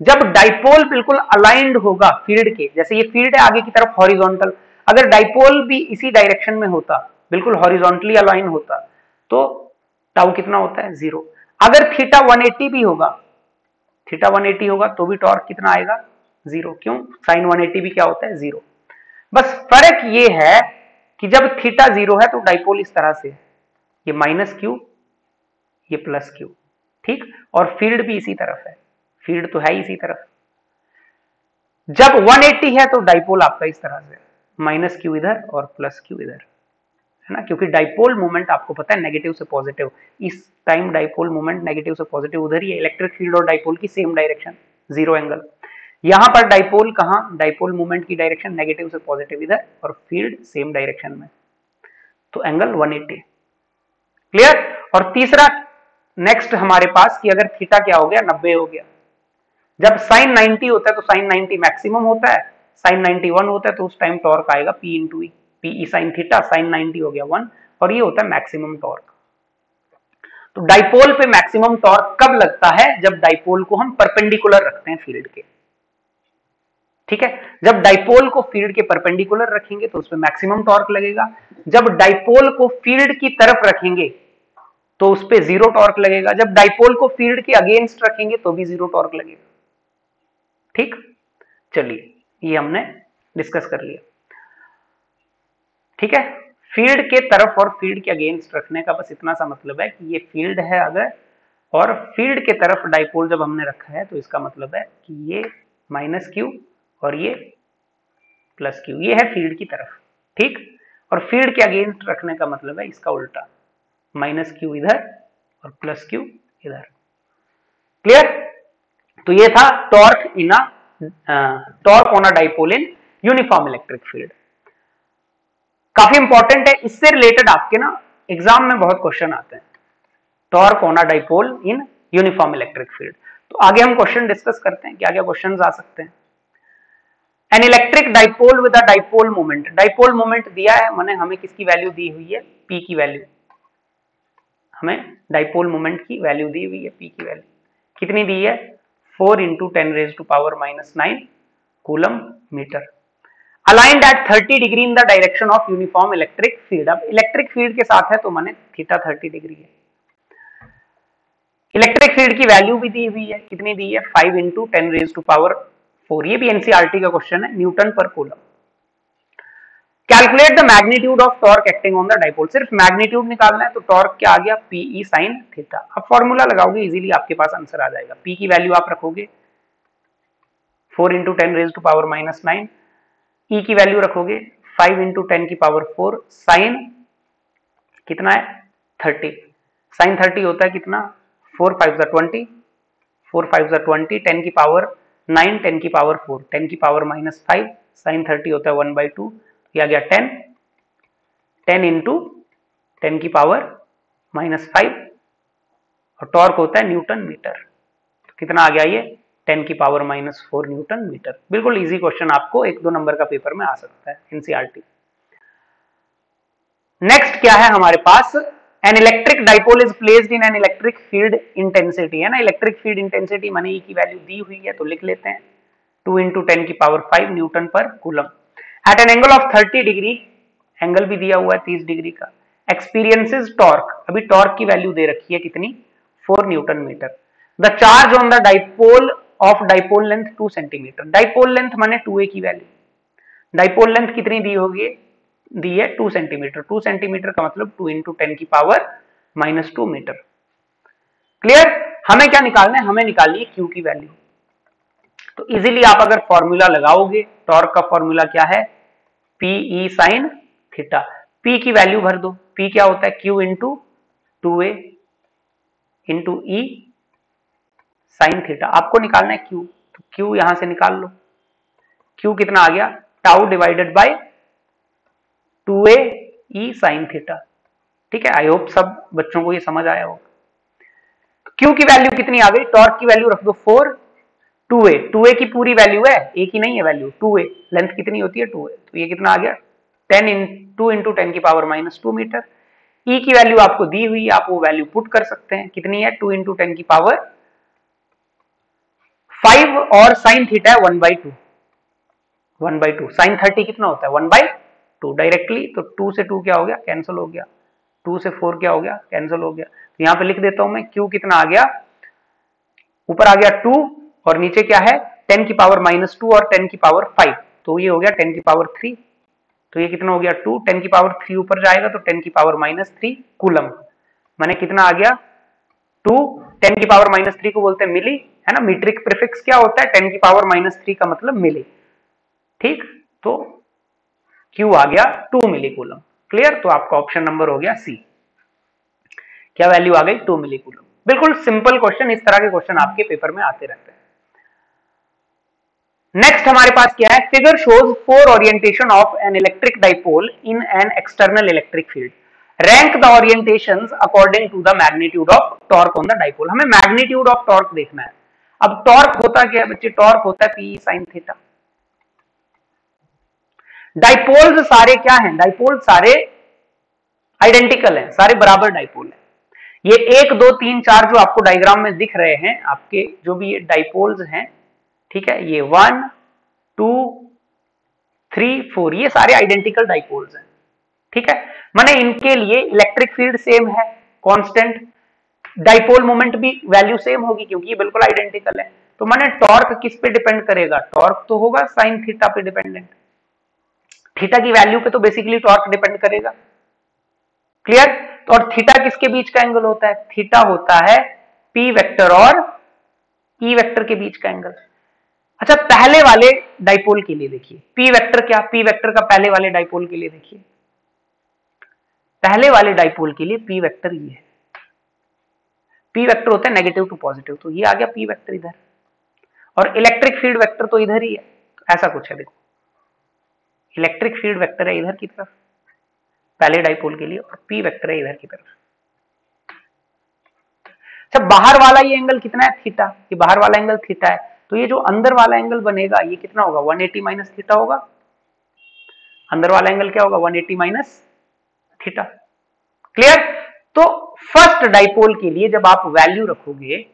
जब डाइपोल बिल्कुल अलाइंड होगा फील्ड के, जैसे ये फील्ड है आगे की तरफ हॉरिजॉन्टल, अगर डाइपोल भी इसी डायरेक्शन में होता, बिल्कुल हॉरिजॉन्टली अलाइन होता, तो टाउ कितना होता है 0। अगर थीटा 180 भी होगा, थीटा 180 होगा तो भी टॉर्क कितना आएगा 0। क्यों? साइन 180 भी क्या होता है 0। बस फर्क ये है कि जब थीटा 0 है तो डाइपोल इस तरह से, ये माइनस क्यू, ये प्लस क्यू, ठीक, और फील्ड भी इसी तरफ है, फील्ड तो है इसी तरफ। जब 180 है तो डाइपोल आपका इस तरह से, माइनस क्यू इधर और प्लस क्यू इधर, है ना, क्योंकि डाइपोल मोमेंट आपको पता है नेगेटिव से पॉजिटिव, इस टाइम डाइपोल मोमेंट नेगेटिव से पॉजिटिव उधर ही है, इलेक्ट्रिक फील्ड और डाइपोल की सेम डायरेक्शन, 0 एंगल। यहां पर डाइपोल कहां, डाइपोल मोमेंट की डायरेक्शन नेगेटिव से पॉजिटिव इधर और फील्ड सेम डायरेक्शन में, तो एंगल 180। क्लियर? और तीसरा नेक्स्ट हमारे पास कि अगर थीटा क्या हो गया 90 हो गया, जब साइन 90 होता है तो साइन 90 मैक्सिमम होता है, साइन 91 होता है तो उस टाइम टॉर्क आएगा पी इंटू ई, पीई साइन थीटा, साइन 90 हो गया 1, और ये होता है मैक्सिमम टॉर्क। तो डाइपोल पे मैक्सिमम टॉर्क कब लगता है? जब डाइपोल को हम परपेंडिकुलर रखते हैं फील्ड के, ठीक है। जब डाइपोल को फील्ड के परपेंडिकुलर रखेंगे तो उसपे मैक्सिमम टॉर्क लगेगा, जब डाइपोल को फील्ड की तरफ रखेंगे तो उस पे 0 टॉर्क लगेगा, जब डाइपोल को फील्ड के अगेंस्ट रखेंगे तो भी 0 टॉर्क लगेगा, ठीक। चलिए ये हमने डिस्कस कर लिया, ठीक है। फील्ड के तरफ और फील्ड के अगेंस्ट रखने का बस इतना सा मतलब है कि ये फील्ड है अगर, और फील्ड के तरफ डाइपोल जब हमने रखा है तो इसका मतलब है कि ये माइनस क्यू और ये प्लस क्यू, ये है फील्ड की तरफ, ठीक। और फील्ड के अगेंस्ट रखने का मतलब है इसका उल्टा, माइनस क्यू इधर और प्लस क्यू इधर। क्लियर? तो ये था torque in torque on a dipole in uniform electric field. काफी इंपॉर्टेंट है, इससे रिलेटेड आपके ना एग्जाम में बहुत क्वेश्चन आते हैं, torque on a dipole in uniform electric field. तो आगे हम क्वेश्चन डिस्कस करते हैं, क्या क्या क्वेश्चन आ सकते हैं। N electric dipole with a dipole moment, dipole moment दिया है, माने हमें किसकी वैल्यू दी हुई है, पी की वैल्यू, हमें डाइपोल मोमेंट की वैल्यू दी हुई है, पी की वैल्यू कितनी दी है, 4 × 10⁻⁹ coulomb metre. Aligned at 30 degree in the direction of uniform electric field. अब इलेक्ट्रिक फील्ड के साथ है तो माने थीटा 30 डिग्री है। इलेक्ट्रिक फील्ड की वैल्यू भी दी हुई है, कितनी दी है, 5 × 10⁻⁴, ये भी एनसीईआरटी का क्वेश्चन है, Newton per coulomb. Calculate the magnitude of torque acting on the dipole, सिर्फ मैग्नीट्यूड निकालना है तो टॉर्क क्या आ गया, पीई साइन थीटा। अब फॉर्मूला लगाओगे इजीली आपके पास आंसर आ जाएगा। पी की वैल्यू आप रखोगे 4 × 10⁻⁹, ई की वैल्यू रखोगे 5 × 10⁴, साइन कितना है 30, साइन 30 होता है कितना, 4 5 20, 4 5 20, 10⁻⁹, 10⁻⁴, 10⁻⁻5, साइन 30 होता है 1/2, आ गया 10, 10 × 10⁻⁻5, और टॉर्क होता है न्यूटन मीटर, तो कितना आ गया ये 10⁻⁻4 न्यूटन मीटर। बिल्कुल इजी क्वेश्चन, आपको 1-2 नंबर का पेपर में आ सकता है एनसीईआरटी। नेक्स्ट क्या है हमारे पास, an electric dipole is placed in an electric field intensity, है ना, इलेक्ट्रिक फील्ड इंटेंसिटी माने ई की वैल्यू दी हुई है तो लिख लेते हैं 2 × 10⁵ newton per coulomb. At an angle of 30 degree, angle भी दिया हुआ है 30 डिग्री का, एक्सपीरियंसेस टॉर्क, अभी टॉर्क की वैल्यू दे रखी है कितनी, 4 newton metre. The charge on the dipole of dipole length 2 centimetre, dipole length माने 2a की वैल्यू, डाइपोल लेंथ कितनी दी होगी, दी है 2 सेंटीमीटर, 2 सेंटीमीटर का मतलब 2 × 10⁻⁻2 मीटर। क्लियर? हमें क्या निकालना है, हमें निकालनी है क्यू की वैल्यू। तो इजीली आप अगर फॉर्मूला लगाओगे, टॉर्क का फॉर्मूला क्या है, पीई साइन थीटा, पी की वैल्यू भर दो, पी क्या होता है, क्यू × 2a × ई साइन थीटा, आपको निकालना है क्यू, तो क्यू यहां से निकाल लो, क्यू कितना आ गया, tau divided by 2a E sine theta. ठीक है, आई होप सब बच्चों को ये समझ आया होगा। क्यू की वैल्यू कितनी आ गई, टॉर्क की वैल्यू रख दो 4, 2a की पूरी वैल्यू है, a की नहीं है वैल्यू, 2a लेंथ कितनी होती है 2a, तो ये कितना आ गया 2 × 10⁻⁻2 मीटर। ई की वैल्यू आपको दी हुई, आप वो वैल्यू पुट कर सकते हैं, कितनी है 2 × 10⁵ और साइन थीटा है 1/2, 1/2 साइन 30 कितना होता है 1/2 डायरेक्टली, तो 2 से 2 क्या हो गया कैंसिल हो गया, 2 से 4 क्या हो गया कैंसिल हो गया। तो यहां पे लिख देता हूं मैं Q कितना आ गया, ऊपर आ गया 2 और नीचे क्या है 10⁻⁻2 और 10⁵, तो ये हो गया 10⁻3, तो ये कितना हो गया 2, 10⁻3 ऊपर जाएगा तो 10⁻³ कूलम, माने कितना आ गया 2, 10⁻³ को बोलते हैं मिली, है ना, मीट्रिक प्रीफिक्स क्या होता है 10⁻³ का मतलब मिली, ठीक, तो Q आ गया 2 मिली कूलम, क्लियर। तो आपका ऑप्शन नंबर हो गया सी, क्या वैल्यू आ गई 2 मिली कूलम। बिल्कुल सिंपल क्वेश्चन, इस तरह के क्वेश्चन आपके पेपर में आते रहते हैं। नेक्स्ट हमारे पास क्या है, figure shows 4 orientation of an electric dipole in an external electric field, rank the orientations according to the magnitude of torque on the dipole. हमें मैग्नीट्यूड ऑफ टॉर्क देखना है। अब टॉर्क होता क्या है बच्चे, टॉर्क होता है P sin थीटा। डाइपोल्स सारे क्या हैं, डाइपोल सारे आइडेंटिकल हैं, सारे बराबर डाइपोल हैं। ये 1 2 3 4 जो आपको डायग्राम में दिख रहे हैं, आपके जो भी ये डाइपोल्स हैं, ठीक है, ये 1 2 3 4 ये सारे आइडेंटिकल डाइपोल्स हैं, ठीक है, माने इनके लिए इलेक्ट्रिक फील्ड सेम है, कांस्टेंट, डाइपोल मोमेंट भी वैल्यू सेम होगी क्योंकि ये बिल्कुल आइडेंटिकल है। तो माने टॉर्क किस पे डिपेंड करेगा, टॉर्क तो होगा साइन थीटा पे डिपेंडेंट, थीटा की वैल्यू पे तो बेसिकली टॉर्क डिपेंड करेगा, क्लियर। तो और थीटा किसके बीच का एंगल होता है, थीटा होता है P वेक्टर और E वेक्टर के बीच का एंगल। अच्छा पहले वाले डाइपोल के लिए देखिए P वेक्टर क्या, P वेक्टर का पहले वाले डाइपोल के लिए देखिए, पहले वाले डाइपोल के लिए P वेक्टर ये है, P वेक्टर होता है नेगेटिव टू पॉजिटिव, तो ये आ गया P वेक्टर इधर, और इलेक्ट्रिक फील्ड वेक्टर तो इधर ही है, ऐसा कुछ है, देखो इलेक्ट्रिक फील्ड वेक्टर है इधर की तरफ पहले डाइपोल के लिए, और P वेक्टर है इधर की तरफ। अच्छा बाहर वाला ये एंगल कितना है थीटा, ये बाहर वाला एंगल थीटा है, तो ये जो अंदर वाला एंगल बनेगा ये कितना होगा 180 माइनस थीटा होगा, अंदर वाला एंगल क्या होगा 180 माइनस थीटा, क्लियर। तो फर्स्ट डाइपोल के लिए जब आप वैल्यू रखोगे,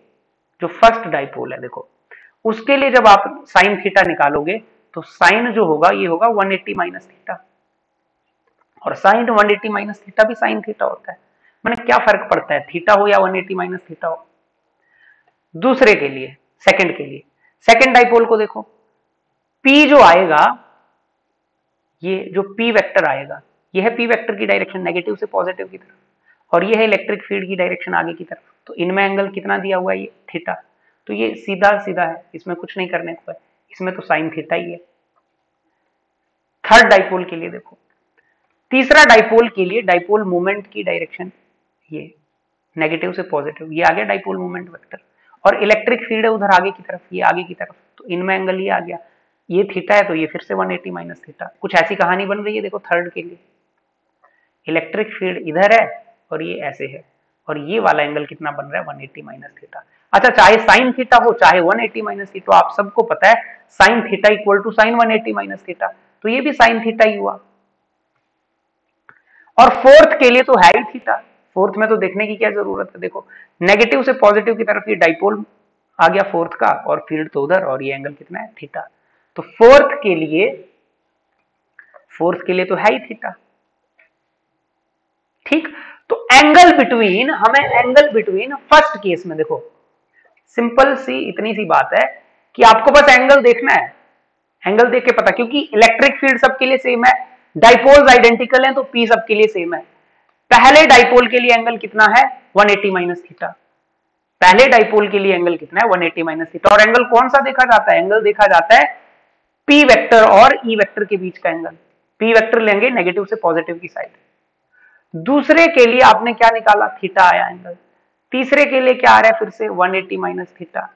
जो फर्स्ट डाइपोल है देखो, उसके लिए जब आप साइन थीटा निकालोगे तो साइन जो होगा ये होगा 180 माइनस थीटा, और साइन 180 माइनस थीटा भी साइन थीटा होता है, माने क्या फर्क पड़ता है थीटा हो या 180 माइनस थीटा हो। दूसरे के लिए, सेकंड के लिए, सेकंड डाइपोल को देखो, P जो आएगा, ये जो P वेक्टर आएगा, ये है P वेक्टर की डायरेक्शन नेगेटिव से पॉजिटिव की तरफ, और ये है इलेक्ट्रिक फील्ड की डायरेक्शन आगे की तरफ, तो इनमें एंगल कितना दिया हुआ है ये थीटा, तो ये सीधा सीधा है, इसमें कुछ नहीं करने को है, इसमें तो साइन थीटा ही है। थर्ड डाइपोल के लिए देखो, तीसरा डाइपोल के लिए डाइपोल मोमेंट की डायरेक्शन ये नेगेटिव से पॉजिटिव, ये आ गया डाइपोल मोमेंट वेक्टर, और इलेक्ट्रिक फील्ड है उधर आगे की तरफ, ये आगे की तरफ, तो इनमें एंगल ये आ गया, ये थीटा है तो ये फिर से 180 माइनस थीटा। कुछ ऐसी कहानी बन रही है देखो थर्ड के लिए, इलेक्ट्रिक फील्ड इधर है और ये ऐसे है, और ये वाला एंगल कितना बन रहा है 180 माइनस थीटा। अच्छा चाहे साइन थीटा हो चाहे 180 माइनस थीटा, आप सबको पता है sine theta equal to sine 180 minus theta, तो ये भी साइन थीटा ही हुआ। और फोर्थ के लिए तो है ही थीटा, फोर्थ में तो देखने की क्या जरूरत है, देखो नेगेटिव से पॉजिटिव की तरफ ये डाइपोल आ गया फोर्थ का, और फील्ड तो उधर, और ये एंगल कितना है थीटा, तो फोर्थ के लिए तो है ही थीटा, ठीक। तो एंगल बिटवीन, हमें एंगल बिटवीन फर्स्ट केस में देखो सिंपल सी इतनी सी बात है कि आपको बस एंगल देखना है, एंगल देख के पता, क्योंकि इलेक्ट्रिक फील्ड सबके लिए सेम है, डाइपोल्स आइडेंटिकल हैं, तो P सबके लिए सेम है। पहले डाइपोल के लिए एंगल कितना है 180 माइनस थीटा, पहले डाइपोल के लिए एंगल कितना है 180 माइनस थीटा, और एंगल कौन सा देखा जाता है, एंगल देखा जाता है P वेक्टर और E वेक्टर के बीच का एंगल, P वेक्टर लेंगे नेगेटिव से पॉजिटिव की साइड। दूसरे के लिए आपने क्या निकाला थीटा आया एंगल, तीसरे के लिए क्या आ रहा है फिर से 180 माइनस थीटा,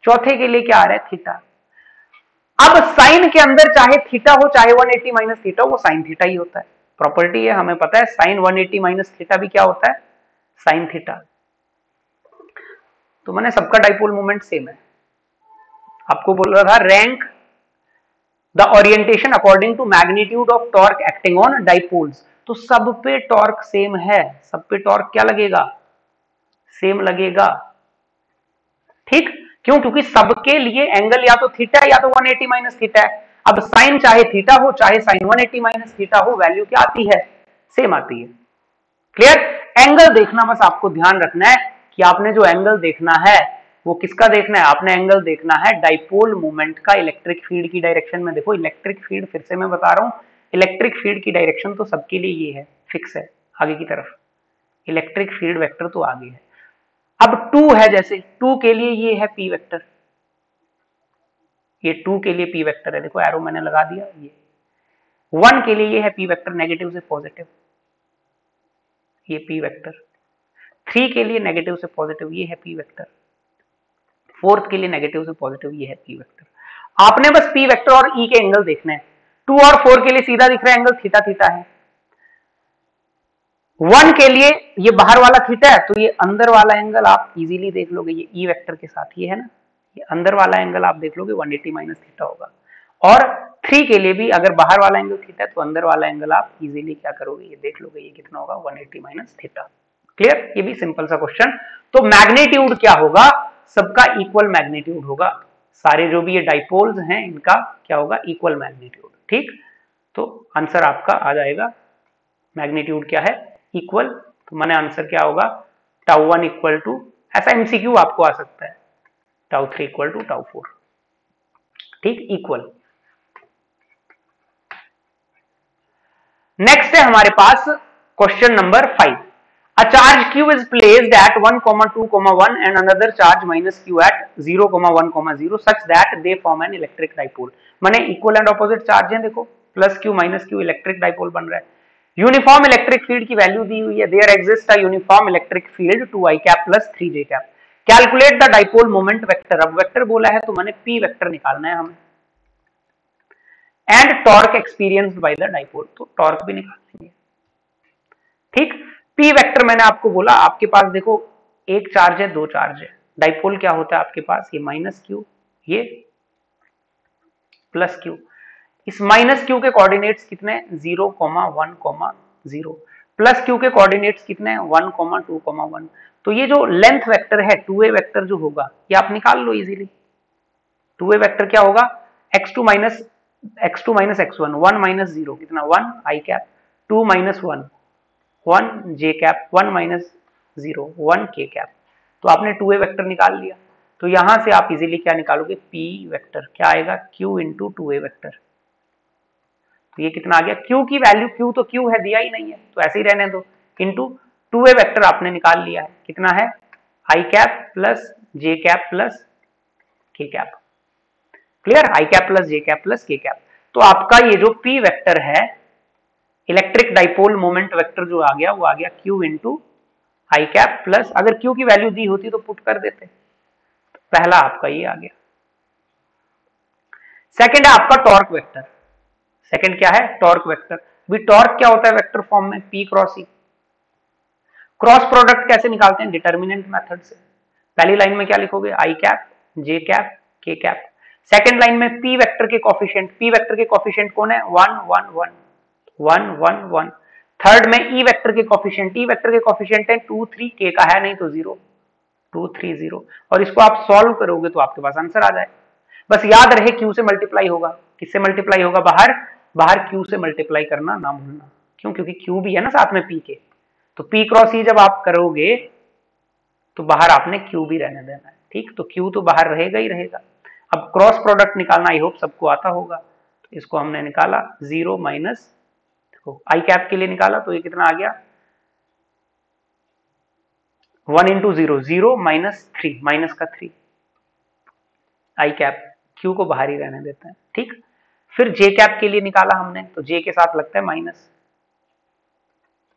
चौथे के लिए क्या आ रहा है थीटा। अब साइन के अंदर चाहे थीटा हो चाहे 180 माइनस थीटा हो, वो साइन थीटा ही होता है, प्रॉपर्टी है हमें पता है, साइन 180 माइनस थीटा भी क्या होता है साइन थीटा। तो मैंने सबका डाइपोल मोमेंट सेम है, आपको बोल रहा था rank the orientation according to magnitude of torque acting on dipoles, तो सब पे टॉर्क सेम है, सब पे टॉर्क क्या लगेगा, सेम लगेगा। ठीक, क्यों, क्योंकि सबके लिए एंगल या तो थीटा या तो 180 माइनस थीटा है। अब साइन चाहे थीटा हो चाहे साइन 180 माइनस थीटा हो, वैल्यू क्या आती है, सेम आती है। क्लियर, एंगल देखना बस आपको ध्यान रखना है कि आपने जो एंगल देखना है वो किसका देखना है, आपने एंगल देखना है डाइपोल मोमेंट का इलेक्ट्रिक फील्ड की डायरेक्शन में। देखो इलेक्ट्रिक फील्ड, फिर से मैं बता रहा हूं, इलेक्ट्रिक फील्ड की डायरेक्शन तो सबके लिए ये है, फिक्स है, आगे की तरफ इलेक्ट्रिक फील्ड वेक्टर तो आगे है। अब 2 है, जैसे 2 के लिए ये है पी वेक्टर, ये 2 के लिए पी वेक्टर है, देखो एरो मैंने लगा दिया। ये 1 के लिए ये है पी वेक्टर नेगेटिव से पॉजिटिव, ये पी वेक्टर। 3 के लिए नेगेटिव से पॉजिटिव, ये है पी वेक्टर। 4th के लिए नेगेटिव से पॉजिटिव, ये है पी वेक्टर। आपने बस पी वेक्टर और ई के एंगल देखने हैं। 2 और 4 के लिए सीधा दिख रहा है एंगल थीटा थीटा है। 1 के लिए ये बाहर वाला थीटा है, तो ये अंदर वाला एंगल आप इजीली देख लोगे, ये ई वेक्टर के साथ ये है ना, ये अंदर वाला एंगल आप देख लोगे 180 माइनस थीटा होगा। और 3 के लिए भी अगर बाहर वाला एंगल थीटा है तो अंदर वाला एंगल आप इजीली क्या करोगे, ये देख लोगे, ये कितना होगा 180 माइनस थीटा। क्लियर, ये भी सिंपल सा क्वेश्चन। तो मैग्नीट्यूड क्या होगा, सबका इक्वल मैग्नीट्यूड होगा, सारे जो भी ये डाइपोल्स हैं इनका क्या होगा, इक्वल मैग्नीट्यूड। ठीक, तो आंसर आपका आ जाएगा, मैग्नीट्यूड क्या है, इक्वल। तो मैंने आंसर क्या होगा, τ1 इक्वल टू, ऐसा एमसीक्यू आपको आ सकता है, τ3 इक्वल टू τ4। ठीक, इक्वल। नेक्स्ट है हमारे पास question number 5। A charge q is placed at 1, 2, 1 and another charge minus q at 0, 1, 0 such that they form an electric dipole। माने इक्वल एंड ऑपोजिट चार्ज है, देखो plus q minus q, electric dipole बन रहा है। Uniform electric field की value दी हुई है, there exist a uniform electric field 2i cap plus 3j cap. Calculate the dipole moment vector. अब वेक्टर बोला है तो मैंने पी वेक्टर निकालना है हमें। And torque experienced by the dipole, तो टॉर्क भी निकाल लेंगे। ठीक, पी वेक्टर मैंने आपको बोला, आपके पास देखो एक चार्ज है, दो चार्ज है, डाइपोल क्या होता है आपके पास, ये माइनस क्यू, ये प्लस क्यू। इस माइनस क्यू के कोऑर्डिनेट्स कितने, 0, 1, 0। प्लस क्यू के कोऑर्डिनेट्स कितने, 1, 2, 1। तो ये जो लेंथ वेक्टर है, 2a वेक्टर जो होगा, ये आप निकाल लो इजीली। 2a वेक्टर क्या होगा, x2 माइनस x1, 1 माइनस 0 कितना, 1 i cap, 2 minus 1 1 j cap, 1 minus 0 1 k cap. तो आपने 2a वेक्टर निकाल लिया, तो यहां से आप इजीली क्या निकालोगे, p वेक्टर क्या आएगा, q इंटू 2a वेक्टर। तो ये कितना आ गया, q की वैल्यू, q तो q है, दिया ही नहीं है तो ऐसे ही रहने दो, इंटू 2a वेक्टर आपने निकाल लिया है, कितना है i cap plus j cap plus k cap. Clear, i cap plus j cap plus k cap. तो आपका ये जो p वेक्टर है, इलेक्ट्रिक डाइपोल मोमेंट वेक्टर जो आ गया, वो आ गया q इंटू आई कैप प्लस, अगर q की वैल्यू दी होती तो पुट कर देते, तो पहला आपका ये आ गया। सेकंड है आपका टॉर्क वेक्टर। सेकंड क्या है, टॉर्क वेक्टर। भी टॉर्क क्या होता है वेक्टर फॉर्म में, p क्रॉस ई। क्रॉस प्रोडक्ट कैसे निकालते हैं, डिटर्मिनेंट मेथड से। पहली लाइन में क्या लिखोगे, आई कैप, जे कैप, के कैप। सेकंड लाइन में p वेक्टर के कोफिशिएंट, p वेक्टर के कोफिशिएंट कौन है, 1 1 1 1 1 1। थर्ड में ई वेक्टर के कोफिशिएंट, ई वेक्टर के कोफिशिएंट है 2 3, के का है नहीं तो 0, 2 3 0। और इसको आप सॉल्व करोगे तो आपके पास आंसर आ जाए। बस याद रहे क्यू से मल्टीप्लाई होगा, किससे मल्टीप्लाई होगा, बाहर, बाहर क्यू से मल्टीप्लाई करना ना भूलना। क्यों, क्योंकि क्यू भी है ना साथ में पी के, तो पी क्रॉस ई जब आप करोगे तो बाहर आपने क्यू भी रहने देना है। ठीक, तो क्यू तो बाहर रहेगा ही रहेगा। अब क्रॉस प्रोडक्ट निकालना आई होप सबको आता होगा, तो इसको हमने निकाला 0 माइनस, आई कैप के लिए निकाला तो ये कितना आ गया, 1 इंटू 0, 0 माइनस 3, माइनस का 3, आई कैप, क्यू को बाहर ही रहने देते हैं। ठीक, फिर जे कैप के लिए निकाला हमने, तो जे के साथ लगता है माइनस,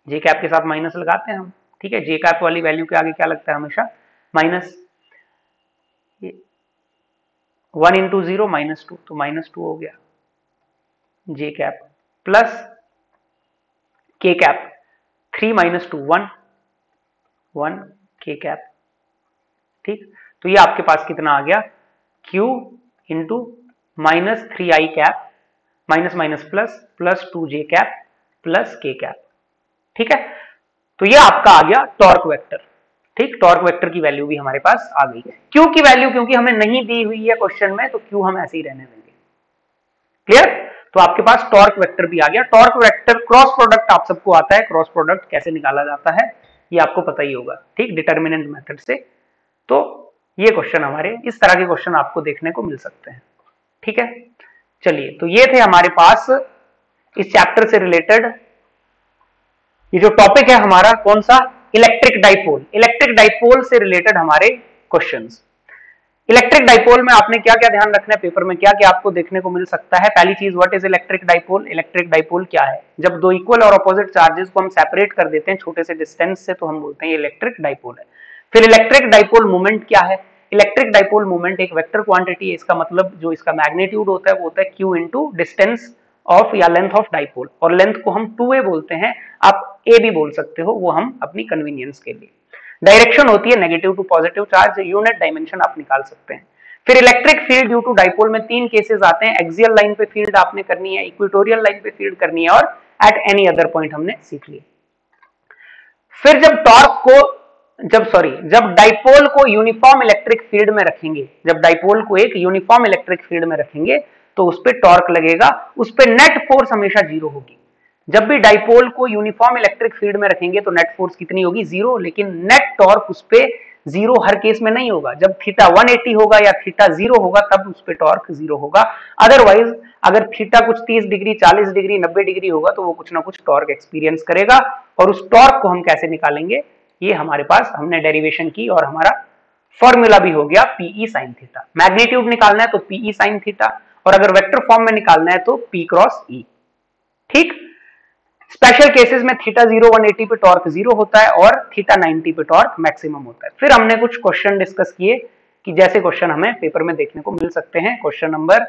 जे कैप के साथ माइनस लगाते हैं हम। ठीक है, जे कैप वाली वैल्यू के आगे क्या लगता है, हमेशा माइनस। 1 इंटू 0 माइनस 2, तो माइनस 2 हो गया जे cap, plus K cap, 3 minus 2 1 1 के कैप। ठीक, तो ये आपके पास कितना आ गया, Q into minus 3 I cap, minus minus plus, plus 2 J cap plus K cap. ठीक है, तो ये आपका आ गया टॉर्क वेक्टर। ठीक, टॉर्क वेक्टर की वैल्यू भी हमारे पास आ गई। क्यू की वैल्यू क्योंकि हमें नहीं दी हुई है क्वेश्चन में, तो क्यू हम ऐसे ही रहने देंगे। क्लियर, तो आपके पास टॉर्क वेक्टर भी आ गया। टॉर्क वेक्टर क्रॉस प्रोडक्ट आप सबको आता है, क्रॉस प्रोडक्ट कैसे निकाला जाता है ये आपको पता ही होगा। ठीक, डिटर्मिनेंट मेथड से। तो ये क्वेश्चन हमारे, इस तरह के क्वेश्चन आपको देखने को मिल सकते हैं। ठीक है, चलिए, तो ये थे हमारे पास इस चैप्टर से रिलेटेड ये जो टॉपिक है हमारा, कौन सा, इलेक्ट्रिक डाइपोल। इलेक्ट्रिक डाइपोल से रिलेटेड हमारे क्वेश्चंस। इलेक्ट्रिक डाइपोल में आपने क्या क्या ध्यान रखना है, पेपर में क्या क्या आपको देखने को मिल सकता है। पहली चीज, what is electric dipole. Electric dipole क्या है, जब दो इक्वल और अपोजिट चार्जेस को हम सेपरेट कर देते हैं छोटे से डिस्टेंस से, तो हम बोलते हैं ये इलेक्ट्रिक डाइपोल है। फिर इलेक्ट्रिक डाइपोल मोमेंट क्या है। इलेक्ट्रिक डाइपोल मोमेंट एक वेक्टर क्वांटिटी है, इसका मतलब जो इसका मैग्नीट्यूड होता है वो होता है q इंटू डिस्टेंस ऑफ या लेंथ ऑफ डाइपोल, और लेंथ को हम 2a बोलते हैं, आप a भी बोल सकते हो, वो हम अपनी कन्वीनियंस के लिए। डायरेक्शन होती है negative to positive charge, unit dimension आप निकाल सकते हैं। फिर electric field due to dipole में 3 केसेस आते हैं, एक्सियल लाइन पे फील्ड आपने करनी है, इक्वेटोरियल लाइन पे फील्ड करनी है, और एट एनी अदर पॉइंट हमने सीख लिया। फिर जब टॉर्क को जब डाइपोल को यूनिफॉर्म इलेक्ट्रिक फील्ड में रखेंगे, जब डाइपोल को एक यूनिफॉर्म इलेक्ट्रिक फील्ड में रखेंगे तो उस पर टॉर्क लगेगा, उस पर नेट फोर्स हमेशा जीरो होगी। जब भी डाइपोल को यूनिफॉर्म इलेक्ट्रिक फील्ड में रखेंगे तो नेट फोर्स कितनी होगी, जीरो, लेकिन नेट टॉर्क उस पर जीरो हर केस में नहीं होगा। जब थीटा 180 होगा या थीटा 0 होगा तब उस पर टॉर्क जीरो होगा। अदरवाइज अगर थीटा कुछ 30 डिग्री, 40 डिग्री, 90 डिग्री होगा तो वो कुछ ना कुछ टॉर्क एक्सपीरियंस करेगा। और उस टॉर्क को हम कैसे निकालेंगे, ये हमारे पास हमने डेरिवेशन की और हमारा फॉर्मूला भी हो गया पीई साइन थीटा। मैग्नीट्यूड निकालना है तो पीई साइन थीटा, और अगर वेक्टर फॉर्म में निकालना है तो पी क्रॉस ई। ठीक, स्पेशल केसेस में थीटा 0 180 पे टॉर्क 0 होता है और थीटा 90 पे टॉर्क मैक्सिमम होता है। फिर हमने कुछ क्वेश्चन डिस्कस किए कि जैसे क्वेश्चन हमें पेपर में देखने को मिल सकते हैं। क्वेश्चन नंबर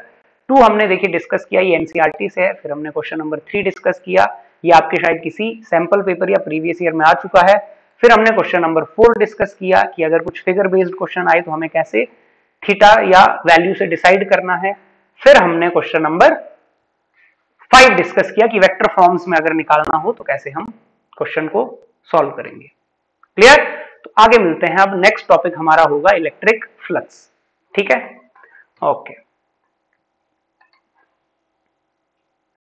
2 हमने देखिए डिस्कस किया, ये एनसीईआरटी से है। फिर हमने क्वेश्चन नंबर 3 डिस्कस किया, ये आपके शायद किसी सैंपल पेपर या प्रीवियस ईयर में आ चुका है। फिर हमने क्वेश्चन नंबर 4 डिस्कस किया कि अगर कुछ फिगर बेस्ड क्वेश्चन आए तो हमें कैसे थीटा या वैल्यू से डिसाइड करना है। फिर हमने क्वेश्चन नंबर 5 डिस्कस किया कि वेक्टर फॉर्म्स में अगर निकालना हो तो कैसे हम क्वेश्चन को सॉल्व करेंगे। क्लियर, तो आगे मिलते हैं। अब नेक्स्ट टॉपिक हमारा होगा इलेक्ट्रिक फ्लक्स। ठीक है, ओके।